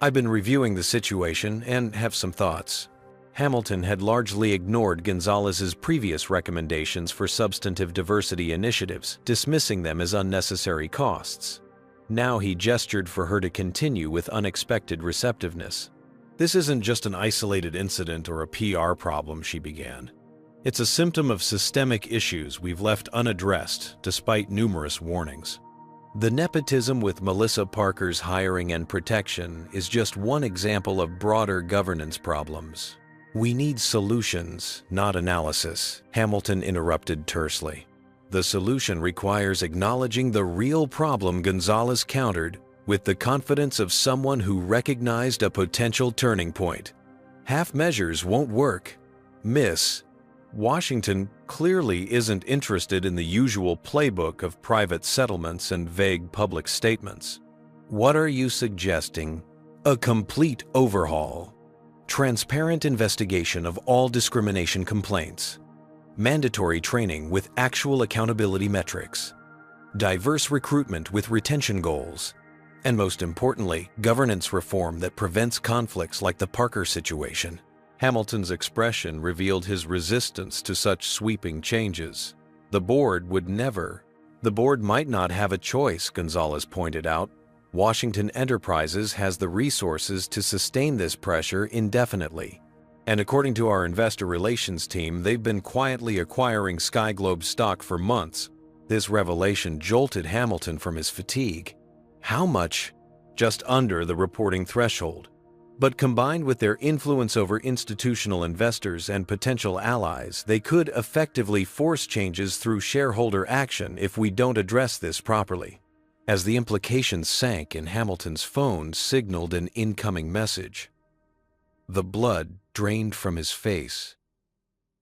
I've been reviewing the situation and have some thoughts. Hamilton had largely ignored Gonzalez's previous recommendations for substantive diversity initiatives, dismissing them as unnecessary costs. Now he gestured for her to continue with unexpected receptiveness. This isn't just an isolated incident or a PR problem, she began. It's a symptom of systemic issues we've left unaddressed despite numerous warnings. The nepotism with Melissa Parker's hiring and protection is just one example of broader governance problems. We need solutions, not analysis, Hamilton interrupted tersely. The solution requires acknowledging the real problem, Gonzalez countered, with the confidence of someone who recognized a potential turning point. Half measures won't work. Miss Washington clearly isn't interested in the usual playbook of private settlements and vague public statements. What are you suggesting? A complete overhaul. Transparent investigation of all discrimination complaints. Mandatory training with actual accountability metrics. Diverse recruitment with retention goals. And most importantly, governance reform that prevents conflicts like the Parker situation. Hamilton's expression revealed his resistance to such sweeping changes. The board might not have a choice, Gonzalez pointed out. Washington Enterprises has the resources to sustain this pressure indefinitely. And according to our investor relations team, they've been quietly acquiring Sky Globe stock for months. This revelation jolted Hamilton from his fatigue. How much? Just under the reporting threshold. But combined with their influence over institutional investors and potential allies, they could effectively force changes through shareholder action if we don't address this properly. As the implications sank in Hamilton's phone signaled an incoming message. The blood drained from his face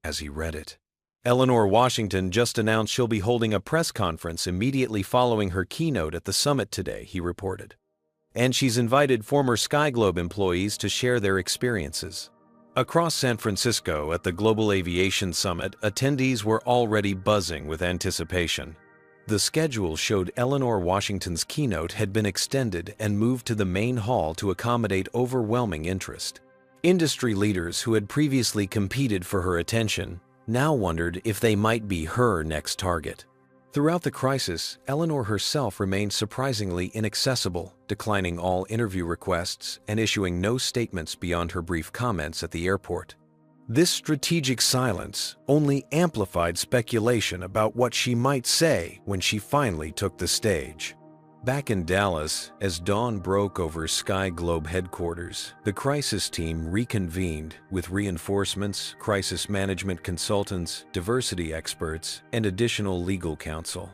as he read it. Eleanor Washington just announced she'll be holding a press conference immediately following her keynote at the summit today, he reported. and she's invited former Skyglobe employees to share their experiences. Across San Francisco at the Global Aviation Summit, attendees were already buzzing with anticipation. The schedule showed Eleanor Washington's keynote had been extended and moved to the main hall to accommodate overwhelming interest. Industry leaders who had previously competed for her attention now wondered if they might be her next target. Throughout the crisis, Eleanor herself remained surprisingly inaccessible, declining all interview requests and issuing no statements beyond her brief comments at the airport. This strategic silence only amplified speculation about what she might say when she finally took the stage. Back in Dallas, as dawn broke over Skyglobe headquarters, the crisis team reconvened with reinforcements, crisis management consultants, diversity experts, and additional legal counsel.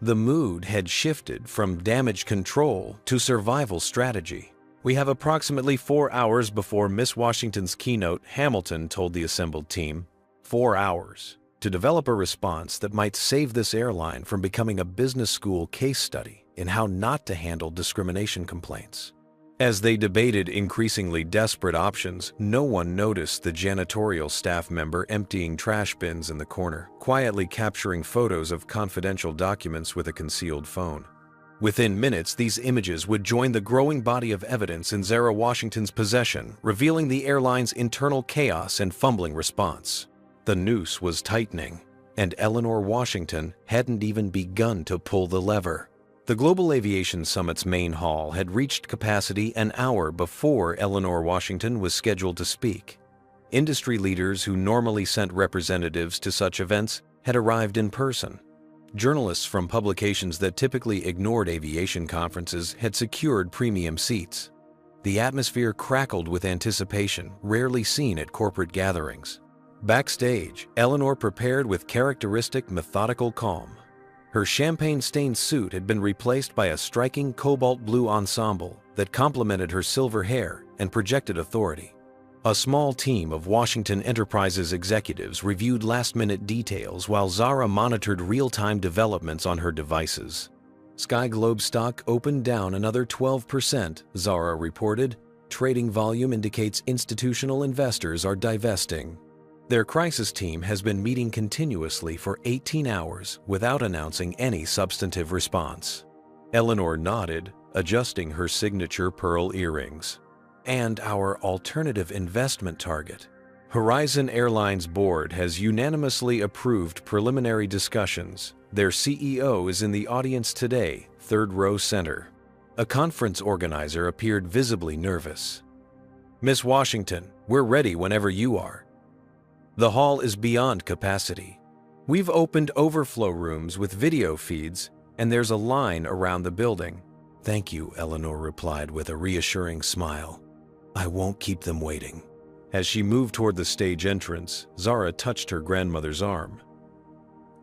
The mood had shifted from damage control to survival strategy. "We have approximately 4 hours before Miss Washington's keynote," Hamilton told the assembled team. 4 hours to develop a response that might save this airline from becoming a business school case study in how not to handle discrimination complaints. As they debated increasingly desperate options, no one noticed the janitorial staff member emptying trash bins in the corner, quietly capturing photos of confidential documents with a concealed phone. Within minutes, these images would join the growing body of evidence in Zara Washington's possession, revealing the airline's internal chaos and fumbling response. The noose was tightening, and Eleanor Washington hadn't even begun to pull the lever. The Global Aviation Summit's main hall had reached capacity an hour before Eleanor Washington was scheduled to speak. Industry leaders who normally sent representatives to such events had arrived in person. Journalists from publications that typically ignored aviation conferences had secured premium seats. The atmosphere crackled with anticipation, rarely seen at corporate gatherings. Backstage, Eleanor prepared with characteristic methodical calm. Her champagne-stained suit had been replaced by a striking cobalt blue ensemble that complemented her silver hair and projected authority. A small team of Washington Enterprises executives reviewed last-minute details while Zara monitored real-time developments on her devices. Skyglobe stock opened down another 12%, Zara reported. Trading volume indicates institutional investors are divesting. Their crisis team has been meeting continuously for 18 hours without announcing any substantive response. Eleanor nodded, adjusting her signature pearl earrings. "And our alternative investment target. Horizon Airlines board has unanimously approved preliminary discussions. Their CEO is in the audience today, third row center." A conference organizer appeared visibly nervous. "Miss Washington, we're ready whenever you are. The hall is beyond capacity. We've opened overflow rooms with video feeds, and there's a line around the building." "Thank you," Eleanor replied with a reassuring smile. "I won't keep them waiting." As she moved toward the stage entrance, Zara touched her grandmother's arm.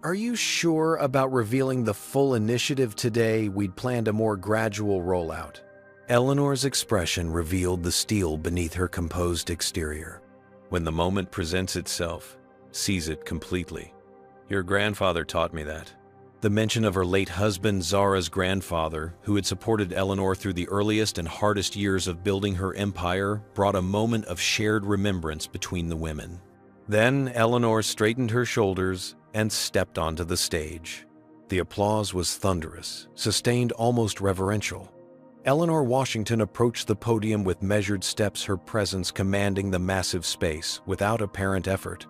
"Are you sure about revealing the full initiative today? We'd planned a more gradual rollout." Eleanor's expression revealed the steel beneath her composed exterior. "When the moment presents itself, seize it completely. Your grandfather taught me that." The mention of her late husband, Zara's grandfather, who had supported Eleanor through the earliest and hardest years of building her empire, brought a moment of shared remembrance between the women. Then Eleanor straightened her shoulders and stepped onto the stage. The applause was thunderous, sustained almost reverential. Eleanor Washington approached the podium with measured steps, her presence commanding the massive space without apparent effort.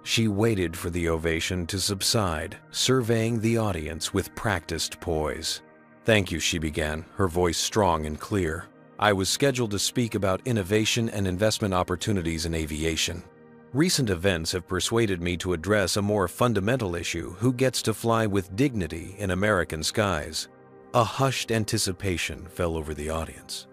She waited for the ovation to subside, surveying the audience with practiced poise. "Thank you," she began, her voice strong and clear. "I was scheduled to speak about innovation and investment opportunities in aviation. Recent events have persuaded me to address a more fundamental issue: who gets to fly with dignity in American skies?" A hushed anticipation fell over the audience.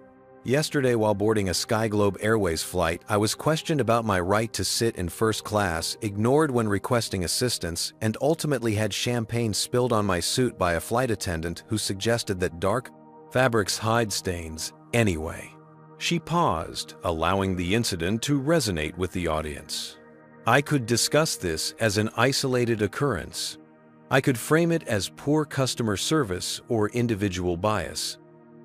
"Yesterday, while boarding a Skyglobe Airways flight, I was questioned about my right to sit in first class, ignored when requesting assistance, and ultimately had champagne spilled on my suit by a flight attendant who suggested that dark fabrics hide stains anyway." She paused, allowing the incident to resonate with the audience. "I could discuss this as an isolated occurrence. I could frame it as poor customer service or individual bias.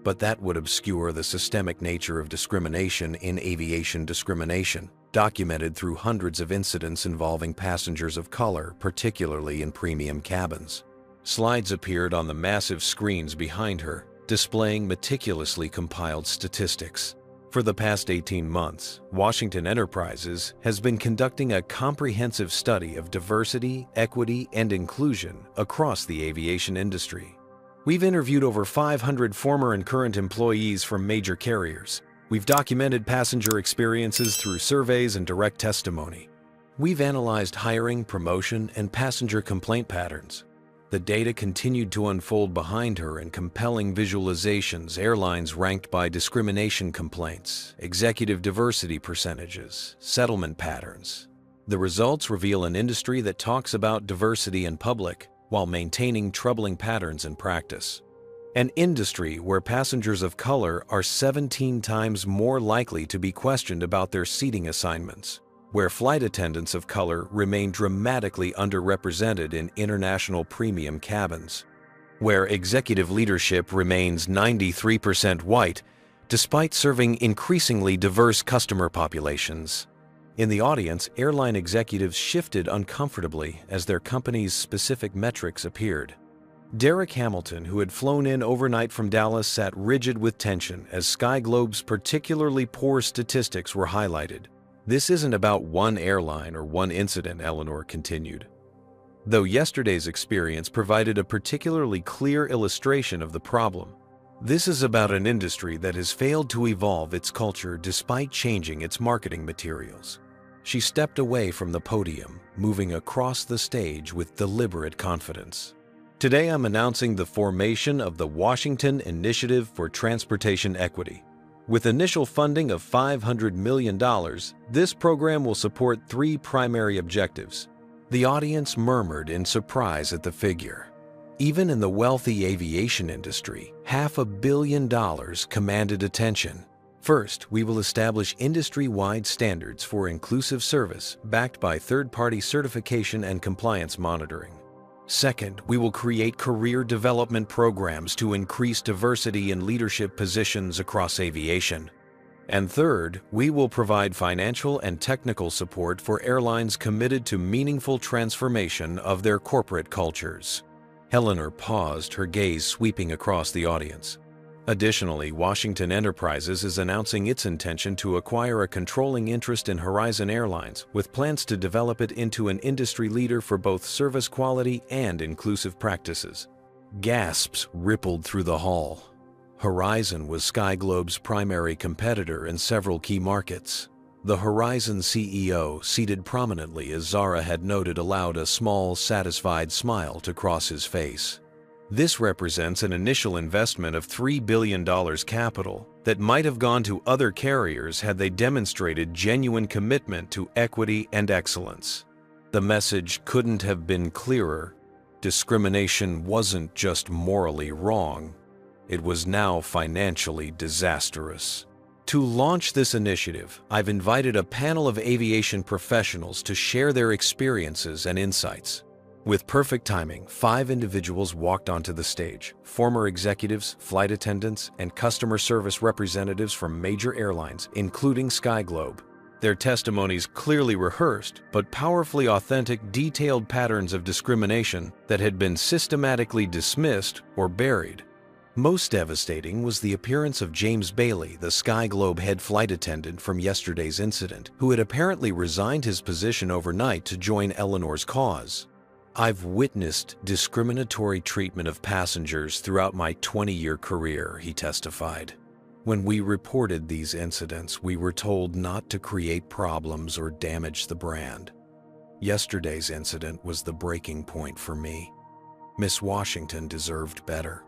But that would obscure the systemic nature of discrimination in aviation discrimination, documented through hundreds of incidents involving passengers of color, particularly in premium cabins. Slides appeared on the massive screens behind her, displaying meticulously compiled statistics. For the past 18 months, Washington Enterprises has been conducting a comprehensive study of diversity, equity, and inclusion across the aviation industry. We've interviewed over 500 former and current employees from major carriers. We've documented passenger experiences through surveys and direct testimony. We've analyzed hiring, promotion, and passenger complaint patterns. The data continued to unfold behind her in compelling visualizations, airlines ranked by discrimination complaints, executive diversity percentages, settlement patterns. The results reveal an industry that talks about diversity in public while maintaining troubling patterns in practice. An industry where passengers of color are 17 times more likely to be questioned about their seating assignments, where flight attendants of color remain dramatically underrepresented in international premium cabins, where executive leadership remains 93% white despite serving increasingly diverse customer populations. In the audience, airline executives shifted uncomfortably as their company's specific metrics appeared. Derek Hamilton, who had flown in overnight from Dallas, sat rigid with tension as Sky Globe's particularly poor statistics were highlighted. This isn't about one airline or one incident, Eleanor continued. Though yesterday's experience provided a particularly clear illustration of the problem, this is about an industry that has failed to evolve its culture despite changing its marketing materials. She stepped away from the podium, moving across the stage with deliberate confidence. Today I'm announcing the formation of the Washington Initiative for Transportation Equity. With initial funding of $500 million, this program will support three primary objectives. The audience murmured in surprise at the figure. Even in the wealthy aviation industry, $500 million commanded attention. First, we will establish industry-wide standards for inclusive service backed by third-party certification and compliance monitoring. Second, we will create career development programs to increase diversity in leadership positions across aviation. And third, we will provide financial and technical support for airlines committed to meaningful transformation of their corporate cultures. Eleanor paused, her gaze sweeping across the audience. Additionally, Washington Enterprises is announcing its intention to acquire a controlling interest in Horizon Airlines, with plans to develop it into an industry leader for both service quality and inclusive practices. Gasps rippled through the hall. Horizon was Sky Globe's primary competitor in several key markets. The Horizon CEO, seated prominently as Zara had noted, allowed a small, satisfied smile to cross his face. This represents an initial investment of $3 billion capital that might have gone to other carriers had they demonstrated genuine commitment to equity and excellence. The message couldn't have been clearer. Discrimination wasn't just morally wrong, it was now financially disastrous. To launch this initiative, I've invited a panel of aviation professionals to share their experiences and insights. With perfect timing, 5 individuals walked onto the stage: former executives, flight attendants, and customer service representatives from major airlines, including Sky Globe. Their testimonies clearly rehearsed, but powerfully authentic, detailed patterns of discrimination that had been systematically dismissed or buried. Most devastating was the appearance of James Bailey, the Sky Globe head flight attendant from yesterday's incident, who had apparently resigned his position overnight to join Eleanor's cause. I've witnessed discriminatory treatment of passengers throughout my 20-year career, he testified. When we reported these incidents, we were told not to create problems or damage the brand. Yesterday's incident was the breaking point for me. Miss Washington deserved better.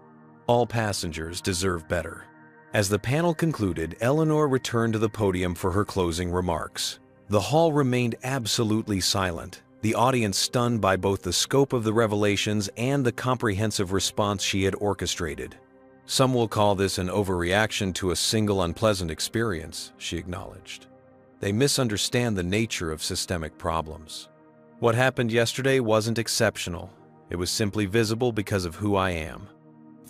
All passengers deserve better. As the panel concluded, Eleanor returned to the podium for her closing remarks. The hall remained absolutely silent, the audience stunned by both the scope of the revelations and the comprehensive response she had orchestrated. Some will call this an overreaction to a single unpleasant experience, she acknowledged. They misunderstand the nature of systemic problems. What happened yesterday wasn't exceptional. It was simply visible because of who I am.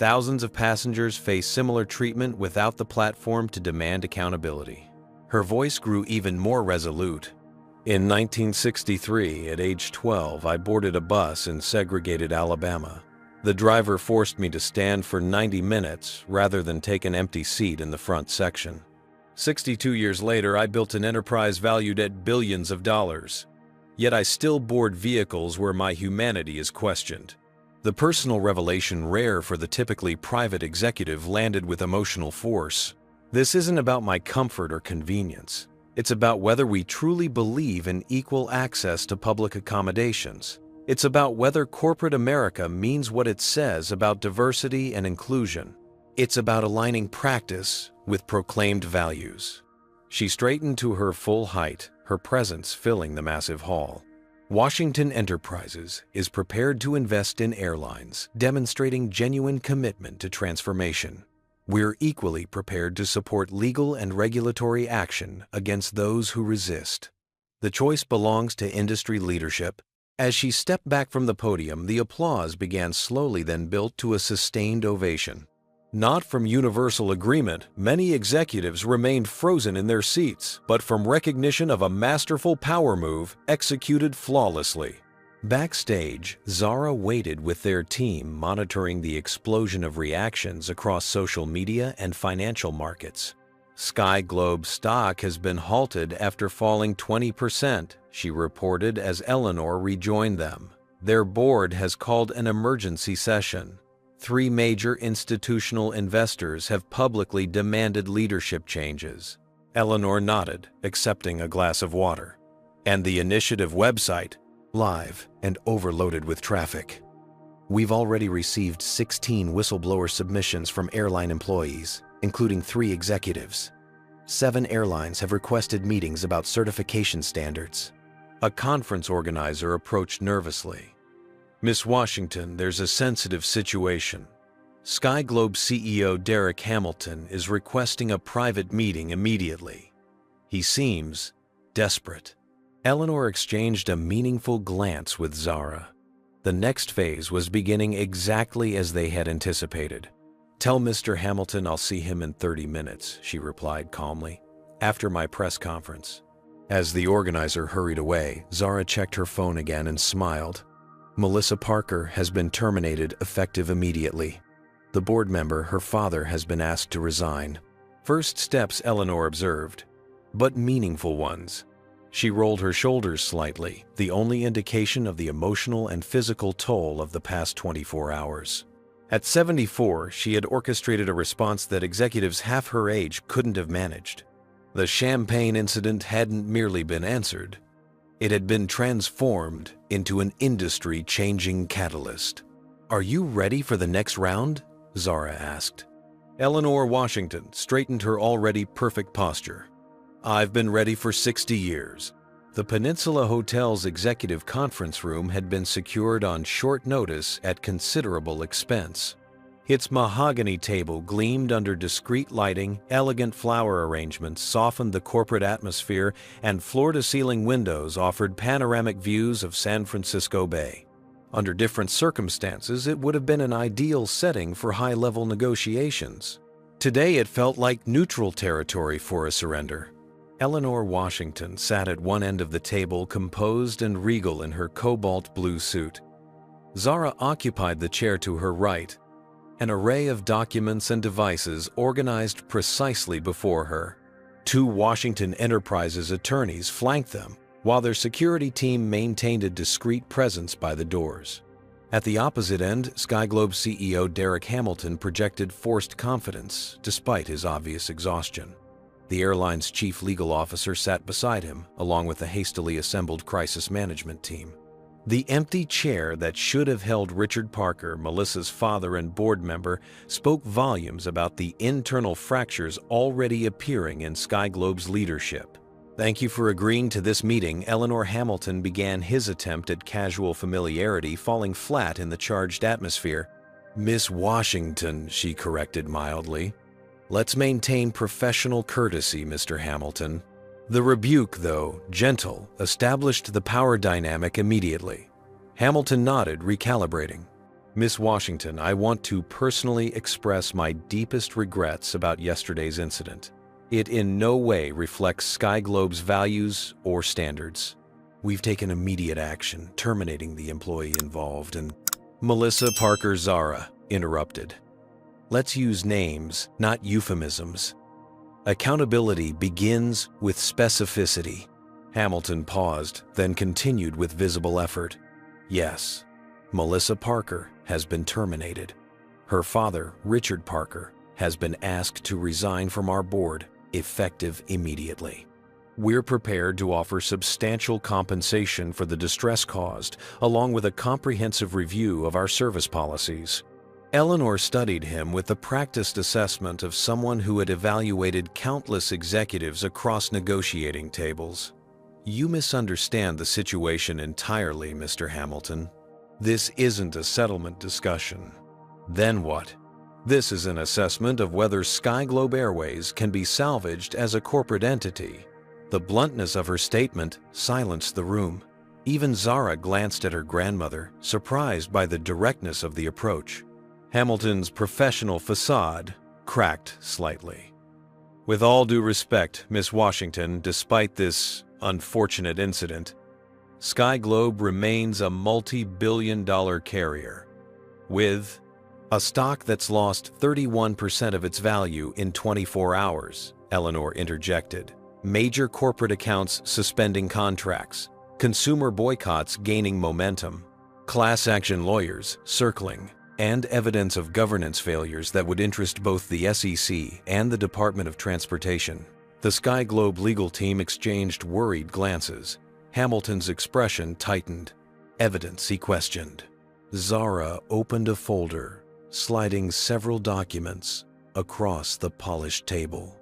Thousands of passengers face similar treatment without the platform to demand accountability. Her voice grew even more resolute. In 1963, at age 12, I boarded a bus in segregated Alabama. The driver forced me to stand for 90 minutes rather than take an empty seat in the front section. 62 years later, I built an enterprise valued at billions of dollars. Yet I still board vehicles where my humanity is questioned. The personal revelation rare for the typically private executive landed with emotional force. This isn't about my comfort or convenience. It's about whether we truly believe in equal access to public accommodations. It's about whether corporate America means what it says about diversity and inclusion. It's about aligning practice with proclaimed values. She straightened to her full height, her presence filling the massive hall. Washington Enterprises is prepared to invest in airlines, demonstrating genuine commitment to transformation. We're equally prepared to support legal and regulatory action against those who resist. The choice belongs to industry leadership. As she stepped back from the podium, the applause began slowly, then built to a sustained ovation. Not from universal agreement, many executives remained frozen in their seats, but from recognition of a masterful power move executed flawlessly. Backstage, Zara waited with their team, monitoring the explosion of reactions across social media and financial markets. Sky Globe stock has been halted after falling 20%, she reported as Eleanor rejoined them. Their board has called an emergency session. 3 major institutional investors have publicly demanded leadership changes. Eleanor nodded, accepting a glass of water. And the initiative website, live and overloaded with traffic. We've already received 16 whistleblower submissions from airline employees, including 3 executives. 7 airlines have requested meetings about certification standards. A conference organizer approached nervously. Miss Washington, there's a sensitive situation. Sky Globe CEO Derek Hamilton is requesting a private meeting immediately. He seems desperate. Eleanor exchanged a meaningful glance with Zara. The next phase was beginning exactly as they had anticipated. Tell Mr. Hamilton I'll see him in 30 minutes, she replied calmly, after my press conference. As the organizer hurried away, Zara checked her phone again and smiled. Melissa Parker has been terminated effective immediately. The board member, her father, has been asked to resign. First steps, Eleanor observed, but meaningful ones. She rolled her shoulders slightly, the only indication of the emotional and physical toll of the past 24 hours. At 74, she had orchestrated a response that executives half her age couldn't have managed. The champagne incident hadn't merely been answered. It had been transformed into an industry-changing catalyst. Are you ready for the next round? Zara asked. Eleanor Washington straightened her already perfect posture. I've been ready for 60 years. The Peninsula Hotel's executive conference room had been secured on short notice at considerable expense. Its mahogany table gleamed under discreet lighting, elegant flower arrangements softened the corporate atmosphere, and floor-to-ceiling windows offered panoramic views of San Francisco Bay. Under different circumstances, it would have been an ideal setting for high-level negotiations. Today, it felt like neutral territory for a surrender. Eleanor Washington sat at one end of the table, composed and regal in her cobalt blue suit. Zara occupied the chair to her right, an array of documents and devices organized precisely before her. 2 Washington Enterprises attorneys flanked them, while their security team maintained a discreet presence by the doors. At the opposite end, Sky Globe CEO Derek Hamilton projected forced confidence, despite his obvious exhaustion. The airline's chief legal officer sat beside him, along with a hastily assembled crisis management team. The empty chair that should have held Richard Parker, Melissa's father and board member, spoke volumes about the internal fractures already appearing in Sky Globe's leadership. Thank you for agreeing to this meeting. Eleanor Hamilton began his attempt at casual familiarity, falling flat in the charged atmosphere. Miss Washington, she corrected mildly. Let's maintain professional courtesy, Mr. Hamilton. The rebuke, though gentle, established the power dynamic immediately. Hamilton nodded, recalibrating. Miss Washington, I want to personally express my deepest regrets about yesterday's incident. It in no way reflects Sky Globe's values or standards. We've taken immediate action, terminating the employee involved, and Melissa Parker Zara interrupted. Let's use names, not euphemisms. Accountability begins with specificity. Hamilton paused, then continued with visible effort. Yes, Melissa Parker has been terminated. Her father, Richard Parker, has been asked to resign from our board, effective immediately. We're prepared to offer substantial compensation for the distress caused, along with a comprehensive review of our service policies. Eleanor studied him with the practiced assessment of someone who had evaluated countless executives across negotiating tables. You misunderstand the situation entirely, Mr. Hamilton. This isn't a settlement discussion. Then what? This is an assessment of whether Sky Globe Airways can be salvaged as a corporate entity. The bluntness of her statement silenced the room. Even Zara glanced at her grandmother, surprised by the directness of the approach. Hamilton's professional facade cracked slightly. With all due respect, Miss Washington, despite this unfortunate incident, Sky Globe remains a multi-billion-dollar carrier with a stock that's lost 31% of its value in 24 hours, Eleanor interjected. Major corporate accounts suspending contracts, consumer boycotts gaining momentum, class action lawyers circling, and evidence of governance failures that would interest both the SEC and the Department of Transportation. The Sky Globe legal team exchanged worried glances. Hamilton's expression tightened. Evidence, he questioned. Zara opened a folder, sliding several documents across the polished table.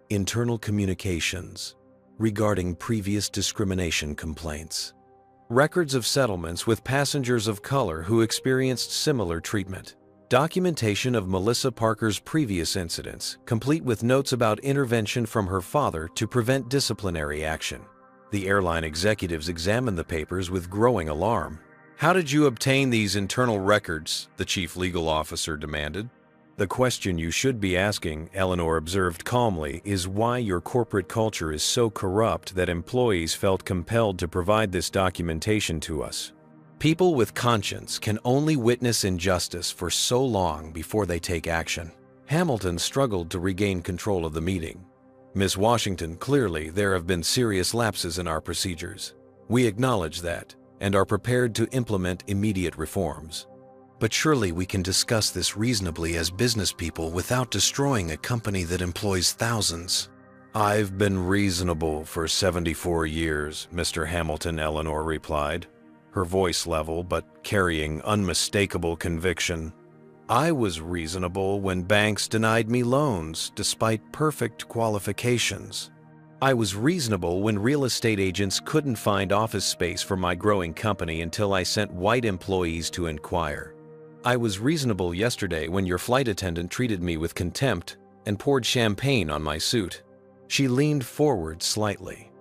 Internal communications regarding previous discrimination complaints. Records of settlements with passengers of color who experienced similar treatment. Documentation of Melissa Parker's previous incidents, complete with notes about intervention from her father to prevent disciplinary action. The airline executives examined the papers with growing alarm. How did you obtain these internal records? The chief legal officer demanded. The question you should be asking, Eleanor observed calmly, is why your corporate culture is so corrupt that employees felt compelled to provide this documentation to us. People with conscience can only witness injustice for so long before they take action. Hamilton struggled to regain control of the meeting. Miss Washington, clearly there have been serious lapses in our procedures. We acknowledge that and are prepared to implement immediate reforms. But surely we can discuss this reasonably as business people without destroying a company that employs thousands. I've been reasonable for 74 years, Mr. Hamilton, Eleanor replied, her voice level but carrying unmistakable conviction. I was reasonable when banks denied me loans despite perfect qualifications. I was reasonable when real estate agents couldn't find office space for my growing company until I sent white employees to inquire. I was reasonable yesterday when your flight attendant treated me with contempt and poured champagne on my suit. She leaned forward slightly.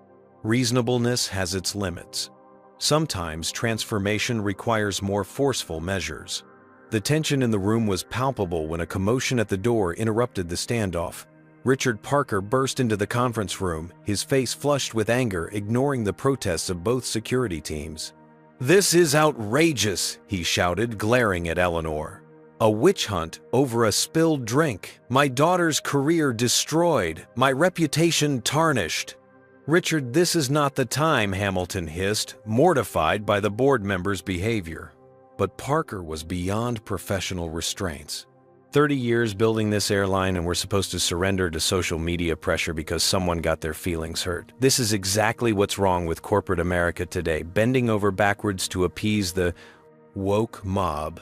Reasonableness has its limits. Sometimes transformation requires more forceful measures. The tension in the room was palpable when a commotion at the door interrupted the standoff. Richard Parker burst into the conference room, his face flushed with anger, ignoring the protests of both security teams. "This is outrageous," he shouted, glaring at Eleanor. "A witch hunt over a spilled drink. My daughter's career destroyed. My reputation tarnished." "Richard, this is not the time," Hamilton hissed, mortified by the board member's behavior. But Parker was beyond professional restraints. 30 years building this airline and we're supposed to surrender to social media pressure because someone got their feelings hurt. This is exactly what's wrong with corporate America today, bending over backwards to appease the woke mob.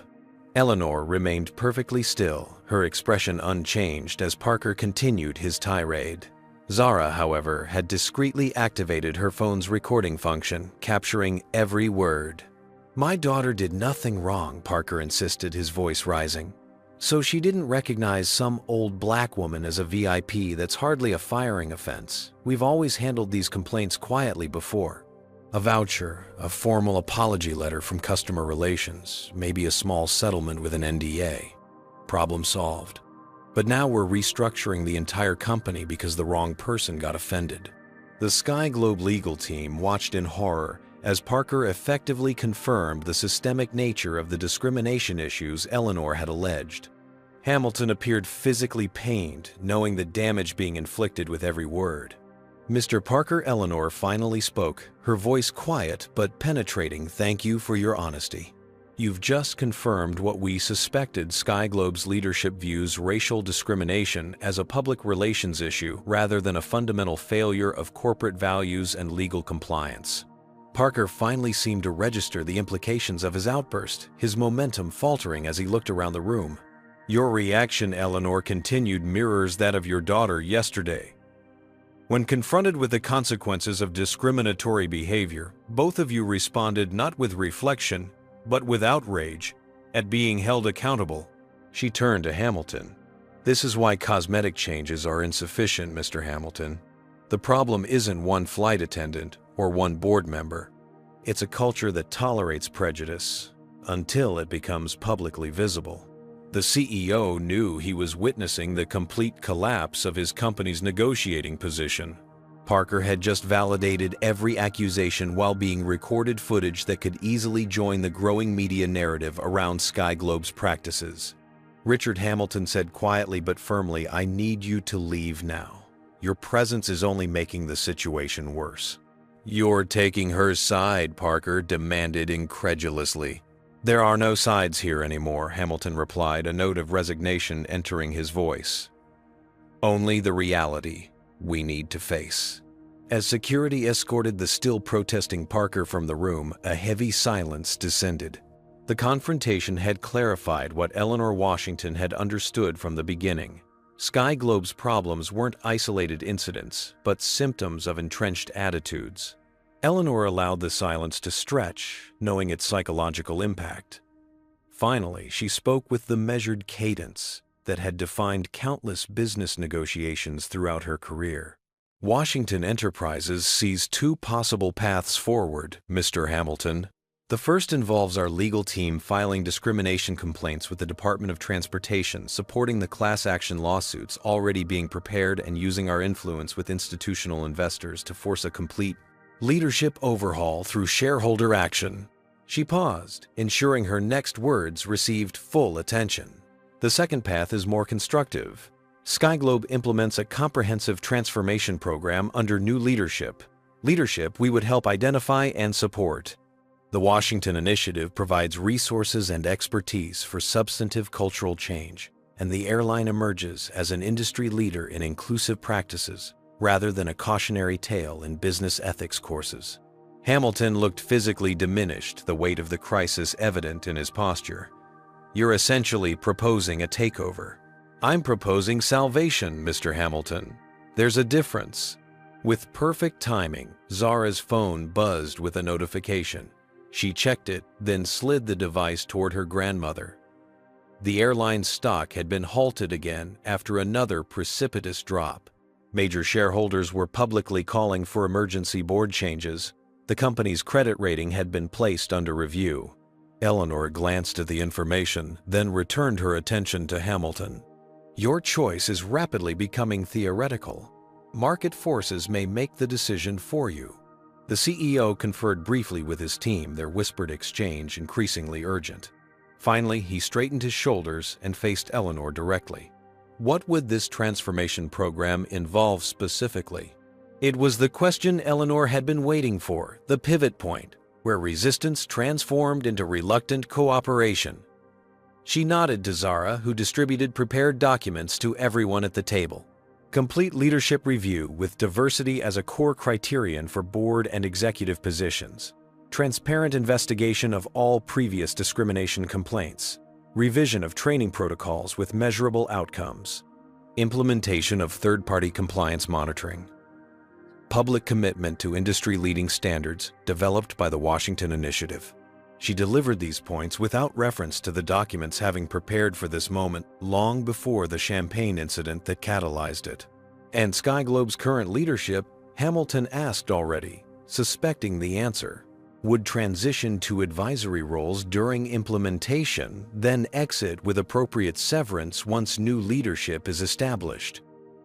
Eleanor remained perfectly still, her expression unchanged as Parker continued his tirade. Zara, however, had discreetly activated her phone's recording function, capturing every word. "My daughter did nothing wrong," Parker insisted, his voice rising. "So she didn't recognize some old black woman as a VIP. That's hardly a firing offense. We've always handled these complaints quietly before." A voucher, a formal apology letter from customer relations, maybe a small settlement with an NDA. Problem solved. But now we're restructuring the entire company because the wrong person got offended. The Sky Globe legal team watched in horror as Parker effectively confirmed the systemic nature of the discrimination issues Eleanor had alleged. Hamilton appeared physically pained, knowing the damage being inflicted with every word. Mr. Parker, Eleanor finally spoke, her voice quiet but penetrating. Thank you for your honesty. You've just confirmed what we suspected. Sky Globe's leadership views racial discrimination as a public relations issue rather than a fundamental failure of corporate values and legal compliance. Parker finally seemed to register the implications of his outburst, his momentum faltering as he looked around the room. Your reaction, Eleanor continued, mirrors that of your daughter yesterday. When confronted with the consequences of discriminatory behavior, both of you responded not with reflection, but with outrage at being held accountable. She turned to Hamilton. This is why cosmetic changes are insufficient, Mr. Hamilton. The problem isn't one flight attendant or one board member. It's a culture that tolerates prejudice until it becomes publicly visible. The CEO knew he was witnessing the complete collapse of his company's negotiating position. Parker had just validated every accusation while being recorded footage that could easily join the growing media narrative around Sky Globe's practices. Richard Hamilton said quietly but firmly, I need you to leave now. Your presence is only making the situation worse. You're taking her side, Parker demanded incredulously. There are no sides here anymore, Hamilton replied, a note of resignation entering his voice. Only the reality we need to face. As security escorted the still protesting Parker from the room, a heavy silence descended. The confrontation had clarified what Eleanor Washington had understood from the beginning. Sky Globe's problems weren't isolated incidents, but symptoms of entrenched attitudes. Eleanor allowed the silence to stretch, knowing its psychological impact. Finally, she spoke with the measured cadence that had defined countless business negotiations throughout her career. Washington Enterprises sees two possible paths forward, Mr. Hamilton. The first involves our legal team filing discrimination complaints with the Department of Transportation, supporting the class action lawsuits already being prepared, and using our influence with institutional investors to force a complete leadership overhaul through shareholder action. She paused, ensuring her next words received full attention. The second path is more constructive. Sky Globe implements a comprehensive transformation program under new leadership. Leadership we would help identify and support. The Washington Initiative provides resources and expertise for substantive cultural change, and the airline emerges as an industry leader in inclusive practices rather than a cautionary tale in business ethics courses. Hamilton looked physically diminished, the weight of the crisis evident in his posture. You're essentially proposing a takeover. I'm proposing salvation, Mr. Hamilton. There's a difference. With perfect timing, Zara's phone buzzed with a notification. She checked it, then slid the device toward her grandmother. The airline's stock had been halted again after another precipitous drop. Major shareholders were publicly calling for emergency board changes. The company's credit rating had been placed under review. Eleanor glanced at the information, then returned her attention to Hamilton. Your choice is rapidly becoming theoretical. Market forces may make the decision for you. The CEO conferred briefly with his team, their whispered exchange increasingly urgent. Finally, he straightened his shoulders and faced Eleanor directly. What would this transformation program involve specifically? It was the question Eleanor had been waiting for, the pivot point, where resistance transformed into reluctant cooperation. She nodded to Zara, who distributed prepared documents to everyone at the table. Complete leadership review with diversity as a core criterion for board and executive positions. Transparent investigation of all previous discrimination complaints. Revision of training protocols with measurable outcomes. Implementation of third-party compliance monitoring. Public commitment to industry-leading standards developed by the Washington Initiative. She delivered these points without reference to the documents having prepared for this moment long before the champagne incident that catalyzed it. And Sky Globe's current leadership, Hamilton asked already, suspecting the answer, would transition to advisory roles during implementation, then exit with appropriate severance once new leadership is established.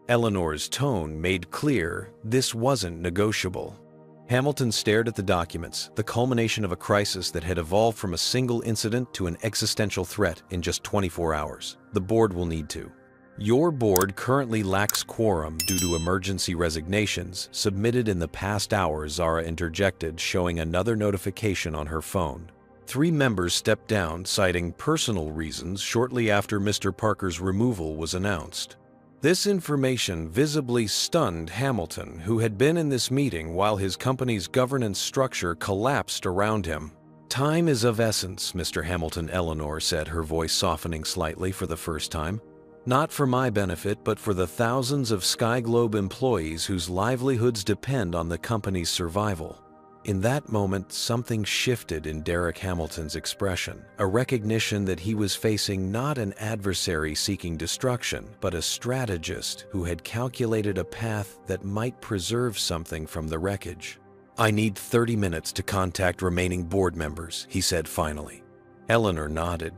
Eleanor's tone made clear this wasn't negotiable. Hamilton stared at the documents, the culmination of a crisis that had evolved from a single incident to an existential threat in just 24 hours. The board will need to. Your board currently lacks quorum due to emergency resignations submitted in the past hour, Zara interjected, showing another notification on her phone. 3 members stepped down, citing personal reasons shortly after Mr. Parker's removal was announced. This information visibly stunned Hamilton, who had been in this meeting while his company's governance structure collapsed around him. Time is of essence, Mr. Hamilton, Eleanor said, her voice softening slightly for the first time. Not for my benefit, but for the thousands of Sky Globe employees whose livelihoods depend on the company's survival. In that moment, something shifted in Derek Hamilton's expression, a recognition that he was facing not an adversary seeking destruction, but a strategist who had calculated a path that might preserve something from the wreckage. I need 30 minutes to contact remaining board members, he said finally. Eleanor nodded.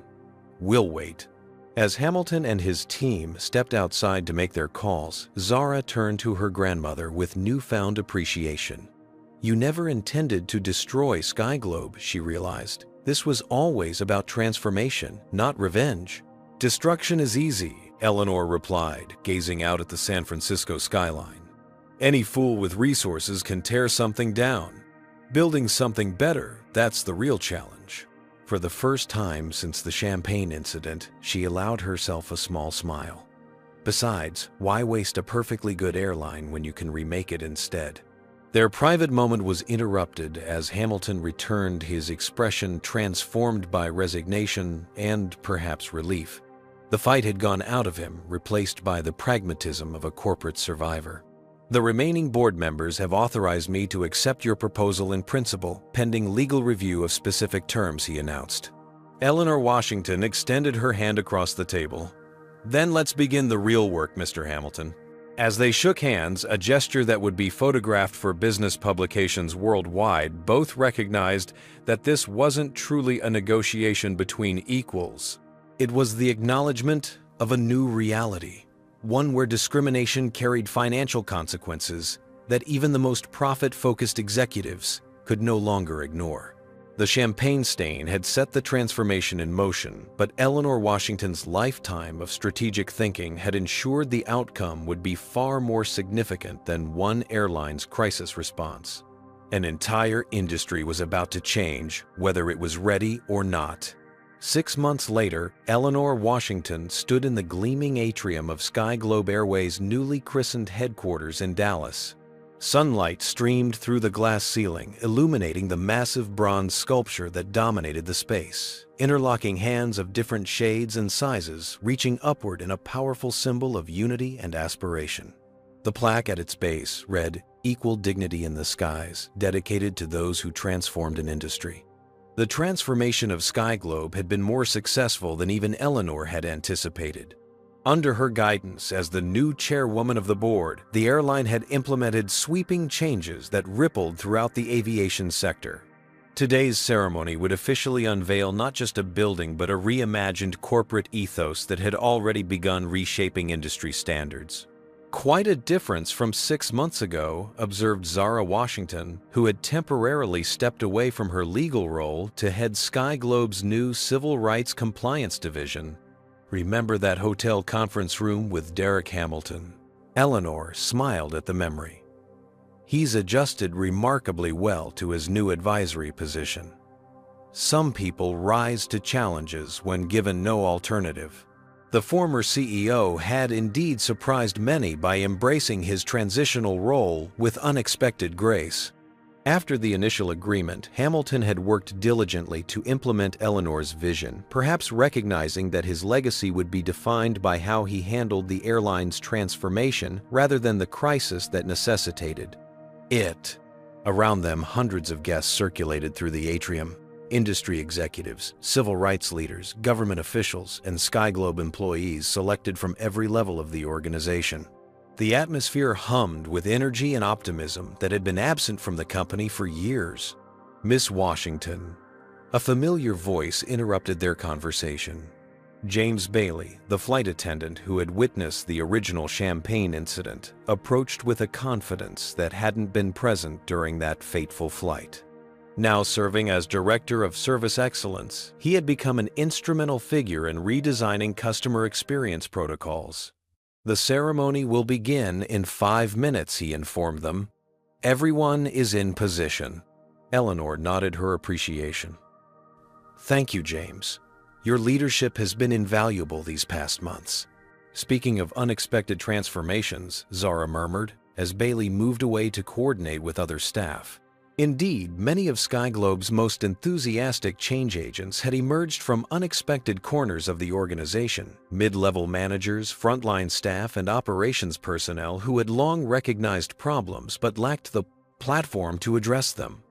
We'll wait. As Hamilton and his team stepped outside to make their calls, Zara turned to her grandmother with newfound appreciation. You never intended to destroy Sky Globe, she realized. This was always about transformation, not revenge. Destruction is easy, Eleanor replied, gazing out at the San Francisco skyline. Any fool with resources can tear something down. Building something better, that's the real challenge. For the first time since the champagne incident, she allowed herself a small smile. Besides, why waste a perfectly good airline when you can remake it instead? Their private moment was interrupted as Hamilton returned, his expression transformed by resignation and perhaps relief. The fight had gone out of him, replaced by the pragmatism of a corporate survivor. The remaining board members have authorized me to accept your proposal in principle, pending legal review of specific terms, he announced. Eleanor Washington extended her hand across the table. Then let's begin the real work, Mr. Hamilton. As they shook hands, a gesture that would be photographed for business publications worldwide, both recognized that this wasn't truly a negotiation between equals. It was the acknowledgement of a new reality. One where discrimination carried financial consequences that even the most profit-focused executives could no longer ignore. The champagne stain had set the transformation in motion, but Eleanor Washington's lifetime of strategic thinking had ensured the outcome would be far more significant than one airline's crisis response. An entire industry was about to change, whether it was ready or not. 6 months later, Eleanor Washington stood in the gleaming atrium of Sky Globe Airways' newly christened headquarters in Dallas. Sunlight streamed through the glass ceiling, illuminating the massive bronze sculpture that dominated the space, interlocking hands of different shades and sizes, reaching upward in a powerful symbol of unity and aspiration. The plaque at its base read, "Equal Dignity in the Skies," dedicated to those who transformed an industry. The transformation of Sky Globe had been more successful than even Eleanor had anticipated. Under her guidance as the new chairwoman of the board, the airline had implemented sweeping changes that rippled throughout the aviation sector. Today's ceremony would officially unveil not just a building but a reimagined corporate ethos that had already begun reshaping industry standards. Quite a difference from 6 months ago, observed Zara Washington, who had temporarily stepped away from her legal role to head Sky Globe's new Civil Rights Compliance Division. Remember that hotel conference room with Derek Hamilton? Eleanor smiled at the memory. He's adjusted remarkably well to his new advisory position. Some people rise to challenges when given no alternative. The former CEO had indeed surprised many by embracing his transitional role with unexpected grace. After the initial agreement, Hamilton had worked diligently to implement Eleanor's vision, perhaps recognizing that his legacy would be defined by how he handled the airline's transformation rather than the crisis that necessitated it. Around them, hundreds of guests circulated through the atrium. Industry executives, civil rights leaders, government officials, and Sky Globe employees selected from every level of the organization. The atmosphere hummed with energy and optimism that had been absent from the company for years. "Miss Washington." A familiar voice interrupted their conversation. James Bailey, the flight attendant who had witnessed the original champagne incident, approached with a confidence that hadn't been present during that fateful flight. Now serving as Director of Service Excellence, he had become an instrumental figure in redesigning customer experience protocols. "The ceremony will begin in 5 minutes," he informed them. "Everyone is in position." Eleanor nodded her appreciation. "Thank you, James. Your leadership has been invaluable these past months." "Speaking of unexpected transformations," Zara murmured, as Bailey moved away to coordinate with other staff. Indeed, many of Skyglobe's most enthusiastic change agents had emerged from unexpected corners of the organization, mid-level managers, frontline staff, and operations personnel who had long recognized problems but lacked the platform to address them.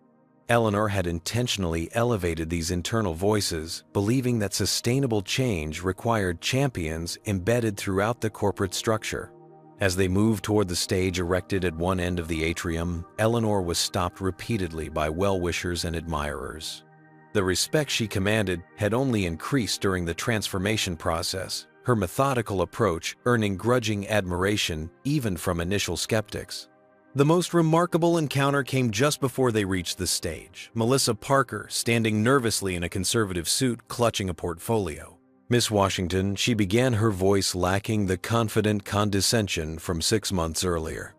Eleanor had intentionally elevated these internal voices, believing that sustainable change required champions embedded throughout the corporate structure. As they moved toward the stage erected at one end of the atrium, Eleanor was stopped repeatedly by well-wishers and admirers. The respect she commanded had only increased during the transformation process, her methodical approach earning grudging admiration even from initial skeptics. The most remarkable encounter came just before they reached the stage. Melissa Parker, standing nervously in a conservative suit, clutching a portfolio. "Miss Washington," she began, her voice lacking the confident condescension from 6 months earlier.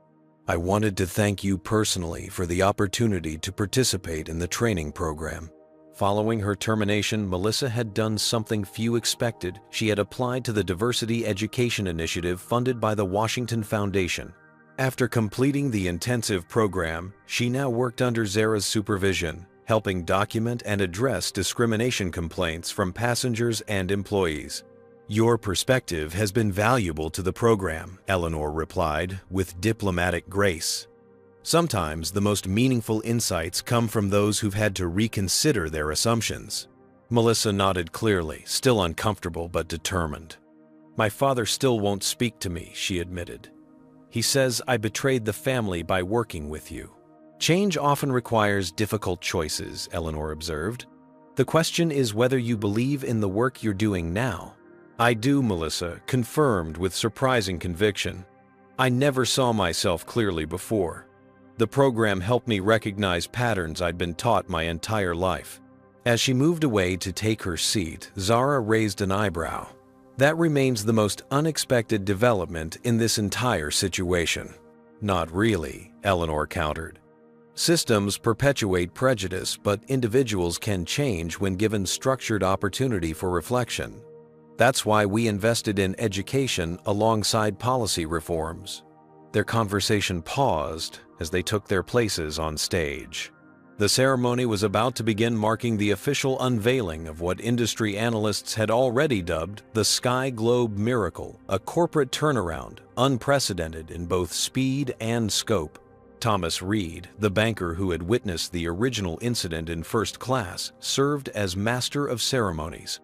"I wanted to thank you personally for the opportunity to participate in the training program." Following her termination, Melissa had done something few expected. She had applied to the Diversity Education Initiative funded by the Washington Foundation. After completing the intensive program, she now worked under Zara's supervision, helping document and address discrimination complaints from passengers and employees. "Your perspective has been valuable to the program," Eleanor replied, with diplomatic grace. "Sometimes the most meaningful insights come from those who've had to reconsider their assumptions." Melissa nodded clearly, still uncomfortable but determined. "My father still won't speak to me," she admitted. "He says I betrayed the family by working with you." "Change often requires difficult choices," Eleanor observed. "The question is whether you believe in the work you're doing now." "I do," Melissa confirmed with surprising conviction. "I never saw myself clearly before. The program helped me recognize patterns I'd been taught my entire life." As she moved away to take her seat, Zara raised an eyebrow. "That remains the most unexpected development in this entire situation." "Not really," Eleanor countered. "Systems perpetuate prejudice, but individuals can change when given structured opportunity for reflection. That's why we invested in education alongside policy reforms." Their conversation paused as they took their places on stage. The ceremony was about to begin, marking the official unveiling of what industry analysts had already dubbed the Sky Globe Miracle, a corporate turnaround unprecedented in both speed and scope. Thomas Reed, the banker who had witnessed the original incident in first class, served as master of ceremonies.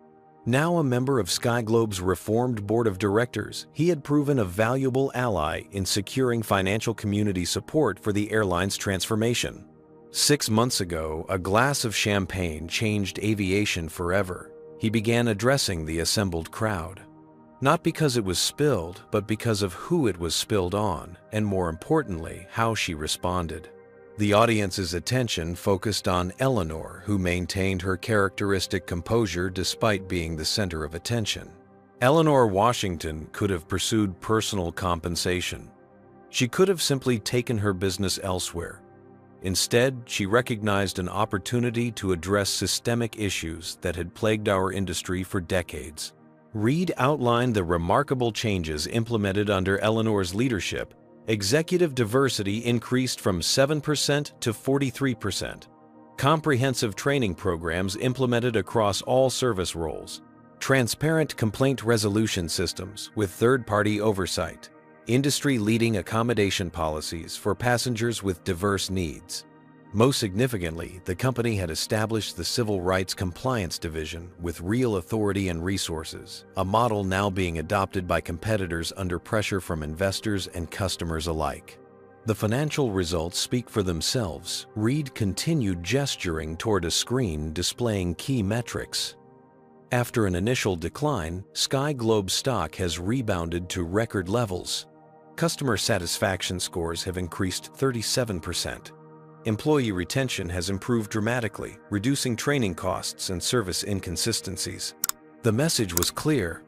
Now a member of Skyglobe's reformed board of directors, he had proven a valuable ally in securing financial community support for the airline's transformation. 6 months ago, a glass of champagne changed aviation forever. He began addressing the assembled crowd. Not because it was spilled, but because of who it was spilled on, and more importantly, how she responded. The audience's attention focused on Eleanor, who maintained her characteristic composure despite being the center of attention. Eleanor Washington could have pursued personal compensation. She could have simply taken her business elsewhere. Instead, she recognized an opportunity to address systemic issues that had plagued our industry for decades. Reed outlined the remarkable changes implemented under Eleanor's leadership. Executive diversity increased from 7% to 43%. Comprehensive training programs implemented across all service roles. Transparent complaint resolution systems with third-party oversight. Industry-leading accommodation policies for passengers with diverse needs. Most significantly, the company had established the Civil Rights Compliance Division with real authority and resources, a model now being adopted by competitors under pressure from investors and customers alike. The financial results speak for themselves. Reed continued gesturing toward a screen displaying key metrics. After an initial decline, Sky Globe stock has rebounded to record levels. Customer satisfaction scores have increased 37%. Employee retention has improved dramatically, reducing training costs and service inconsistencies. The message was clear.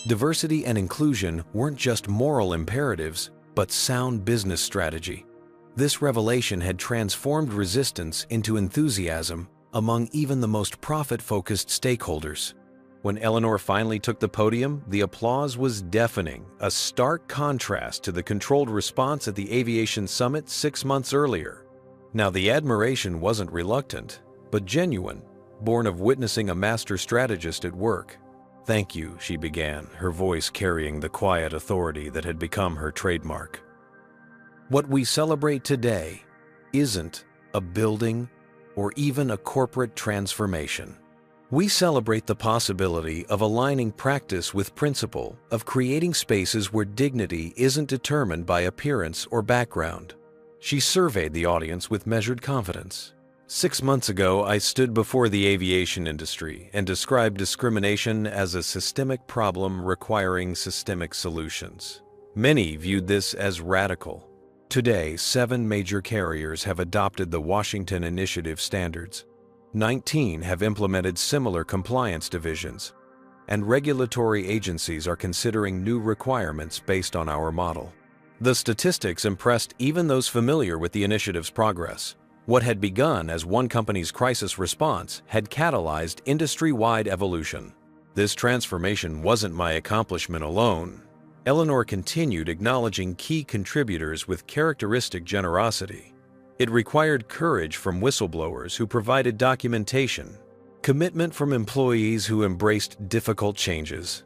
Diversity and inclusion weren't just moral imperatives, but sound business strategy. This revelation had transformed resistance into enthusiasm among even the most profit-focused stakeholders. When Eleanor finally took the podium, the applause was deafening, a stark contrast to the controlled response at the Aviation Summit 6 months earlier. Now, the admiration wasn't reluctant, but genuine, born of witnessing a master strategist at work. "Thank you," she began, her voice carrying the quiet authority that had become her trademark. What we celebrate today isn't a building or even a corporate transformation. We celebrate the possibility of aligning practice with principle, of creating spaces where dignity isn't determined by appearance or background. She surveyed the audience with measured confidence. 6 months ago, I stood before the aviation industry and described discrimination as a systemic problem requiring systemic solutions. Many viewed this as radical. Today, 7 major carriers have adopted the Washington Initiative standards. 19 have implemented similar compliance divisions, and regulatory agencies are considering new requirements based on our model. The statistics impressed even those familiar with the initiative's progress. What had begun as one company's crisis response had catalyzed industry-wide evolution. This transformation wasn't my accomplishment alone. Eleanor continued, acknowledging key contributors with characteristic generosity. It required courage from whistleblowers who provided documentation, commitment from employees who embraced difficult changes,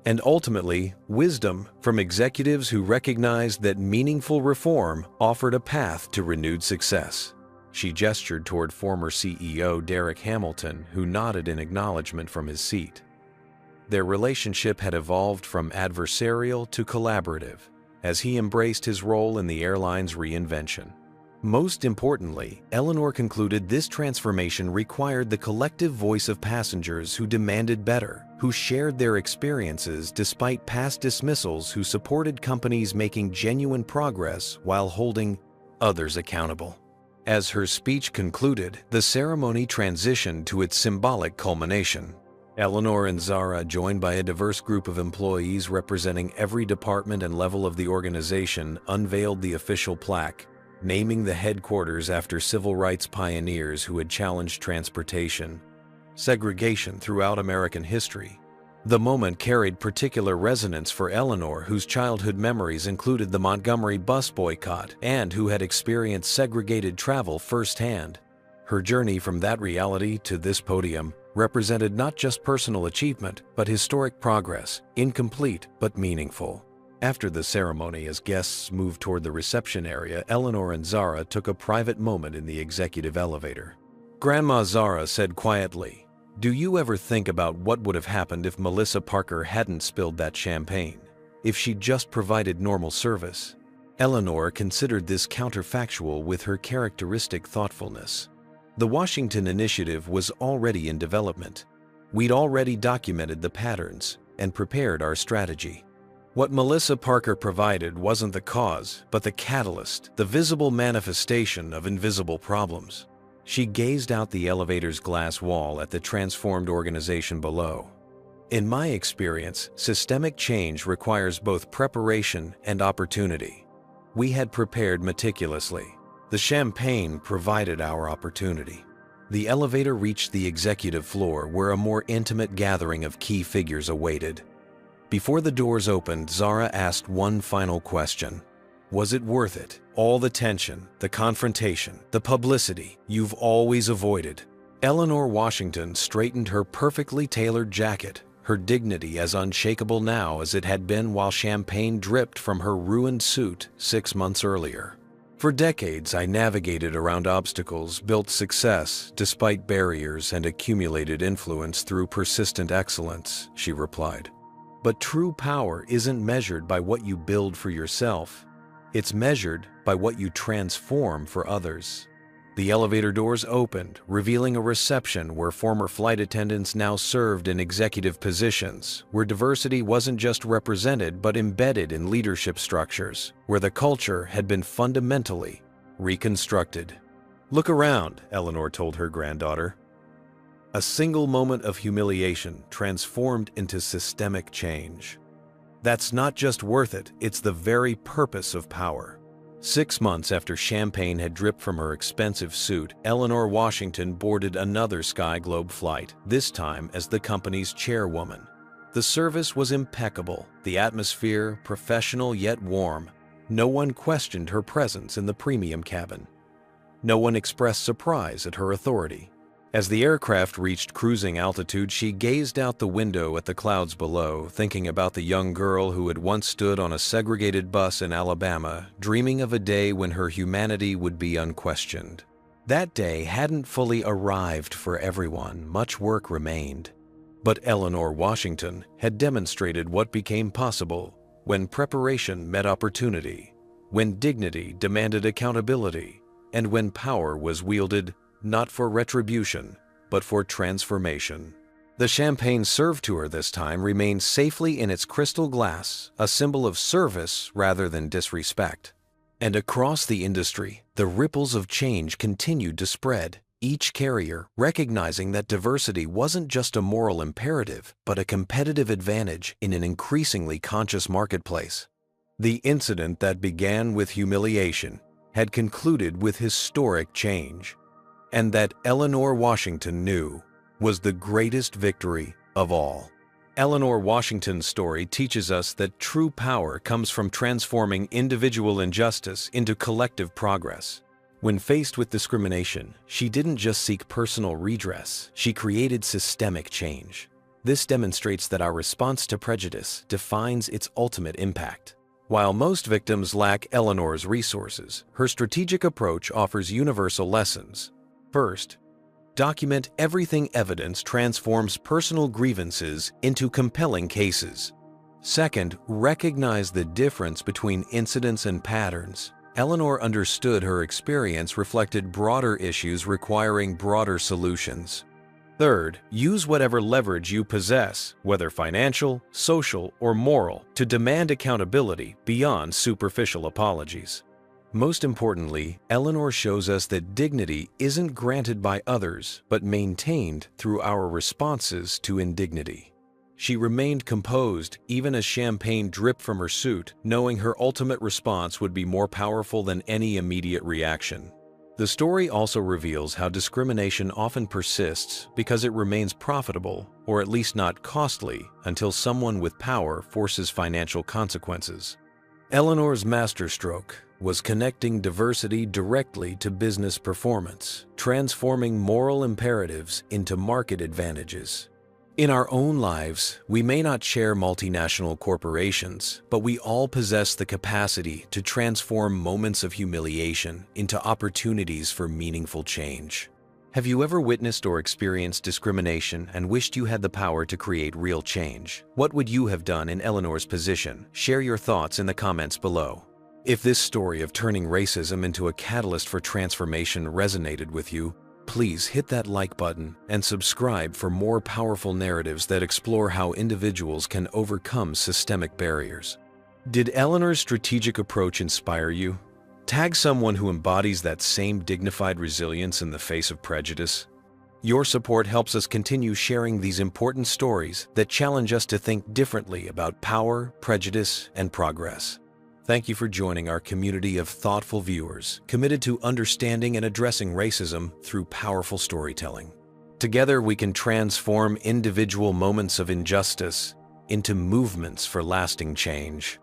and ultimately, wisdom from executives who recognized that meaningful reform offered a path to renewed success. She gestured toward former CEO Derek Hamilton, who nodded in acknowledgement from his seat. Their relationship had evolved from adversarial to collaborative, as he embraced his role in the airline's reinvention. Most importantly, Eleanor concluded this transformation required the collective voice of passengers who demanded better, who shared their experiences despite past dismissals, who supported companies making genuine progress while holding others accountable. As her speech concluded, the ceremony transitioned to its symbolic culmination. Eleanor and Zara, joined by a diverse group of employees representing every department and level of the organization, unveiled the official plaque, naming the headquarters after civil rights pioneers who had challenged transportation segregation throughout American history. The moment carried particular resonance for Eleanor, whose childhood memories included the Montgomery bus boycott and who had experienced segregated travel firsthand. Her journey from that reality to this podium represented not just personal achievement, but historic progress, incomplete but meaningful. After the ceremony, as guests moved toward the reception area, Eleanor and Zara took a private moment in the executive elevator. Grandma Zara said quietly, "Do you ever think about what would have happened if Melissa Parker hadn't spilled that champagne? If she'd just provided normal service?" Eleanor considered this counterfactual with her characteristic thoughtfulness. The Washington Initiative was already in development. We'd already documented the patterns and prepared our strategy. What Melissa Parker provided wasn't the cause, but the catalyst, the visible manifestation of invisible problems. She gazed out the elevator's glass wall at the transformed organization below. "In my experience, systemic change requires both preparation and opportunity. We had prepared meticulously. The champagne provided our opportunity." The elevator reached the executive floor, where a more intimate gathering of key figures awaited. Before the doors opened, Zara asked one final question. Was it worth it? All the tension, the confrontation, the publicity you've always avoided. Eleanor Washington straightened her perfectly tailored jacket, her dignity as unshakable now as it had been while champagne dripped from her ruined suit 6 months earlier. For decades, I navigated around obstacles, built success despite barriers, and accumulated influence through persistent excellence, she replied. But true power isn't measured by what you build for yourself. It's measured by what you transform for others. The elevator doors opened, revealing a reception where former flight attendants now served in executive positions, where diversity wasn't just represented but embedded in leadership structures, where the culture had been fundamentally reconstructed. "Look around," Eleanor told her granddaughter. A single moment of humiliation transformed into systemic change. That's not just worth it, it's the very purpose of power. 6 months after champagne had dripped from her expensive suit, Eleanor Washington boarded another Sky Globe flight, this time as the company's chairwoman. The service was impeccable, the atmosphere professional yet warm. No one questioned her presence in the premium cabin. No one expressed surprise at her authority. As the aircraft reached cruising altitude, she gazed out the window at the clouds below, thinking about the young girl who had once stood on a segregated bus in Alabama, dreaming of a day when her humanity would be unquestioned. That day hadn't fully arrived for everyone, much work remained. But Eleanor Washington had demonstrated what became possible when preparation met opportunity, when dignity demanded accountability, and when power was wielded not for retribution, but for transformation. The champagne served to her this time remained safely in its crystal glass, a symbol of service rather than disrespect. And across the industry, the ripples of change continued to spread, each carrier recognizing that diversity wasn't just a moral imperative, but a competitive advantage in an increasingly conscious marketplace. The incident that began with humiliation had concluded with historic change. And that Eleanor Washington knew was the greatest victory of all. Eleanor Washington's story teaches us that true power comes from transforming individual injustice into collective progress. When faced with discrimination, she didn't just seek personal redress, she created systemic change. This demonstrates that our response to prejudice defines its ultimate impact. While most victims lack Eleanor's resources, her strategic approach offers universal lessons. First, document everything. Evidence transforms personal grievances into compelling cases. Second, recognize the difference between incidents and patterns. Eleanor understood her experience reflected broader issues requiring broader solutions. Third, use whatever leverage you possess, whether financial, social, or moral, to demand accountability beyond superficial apologies. Most importantly, Eleanor shows us that dignity isn't granted by others, but maintained through our responses to indignity. She remained composed even as champagne dripped from her suit, knowing her ultimate response would be more powerful than any immediate reaction. The story also reveals how discrimination often persists because it remains profitable, or at least not costly, until someone with power forces financial consequences. Eleanor's masterstroke was connecting diversity directly to business performance, transforming moral imperatives into market advantages. In our own lives, we may not share multinational corporations, but we all possess the capacity to transform moments of humiliation into opportunities for meaningful change. Have you ever witnessed or experienced discrimination and wished you had the power to create real change? What would you have done in Eleanor's position? Share your thoughts in the comments below. If this story of turning racism into a catalyst for transformation resonated with you, please hit that like button and subscribe for more powerful narratives that explore how individuals can overcome systemic barriers. Did Eleanor's strategic approach inspire you? Tag someone who embodies that same dignified resilience in the face of prejudice. Your support helps us continue sharing these important stories that challenge us to think differently about power, prejudice, and progress. Thank you for joining our community of thoughtful viewers committed to understanding and addressing racism through powerful storytelling. Together, we can transform individual moments of injustice into movements for lasting change.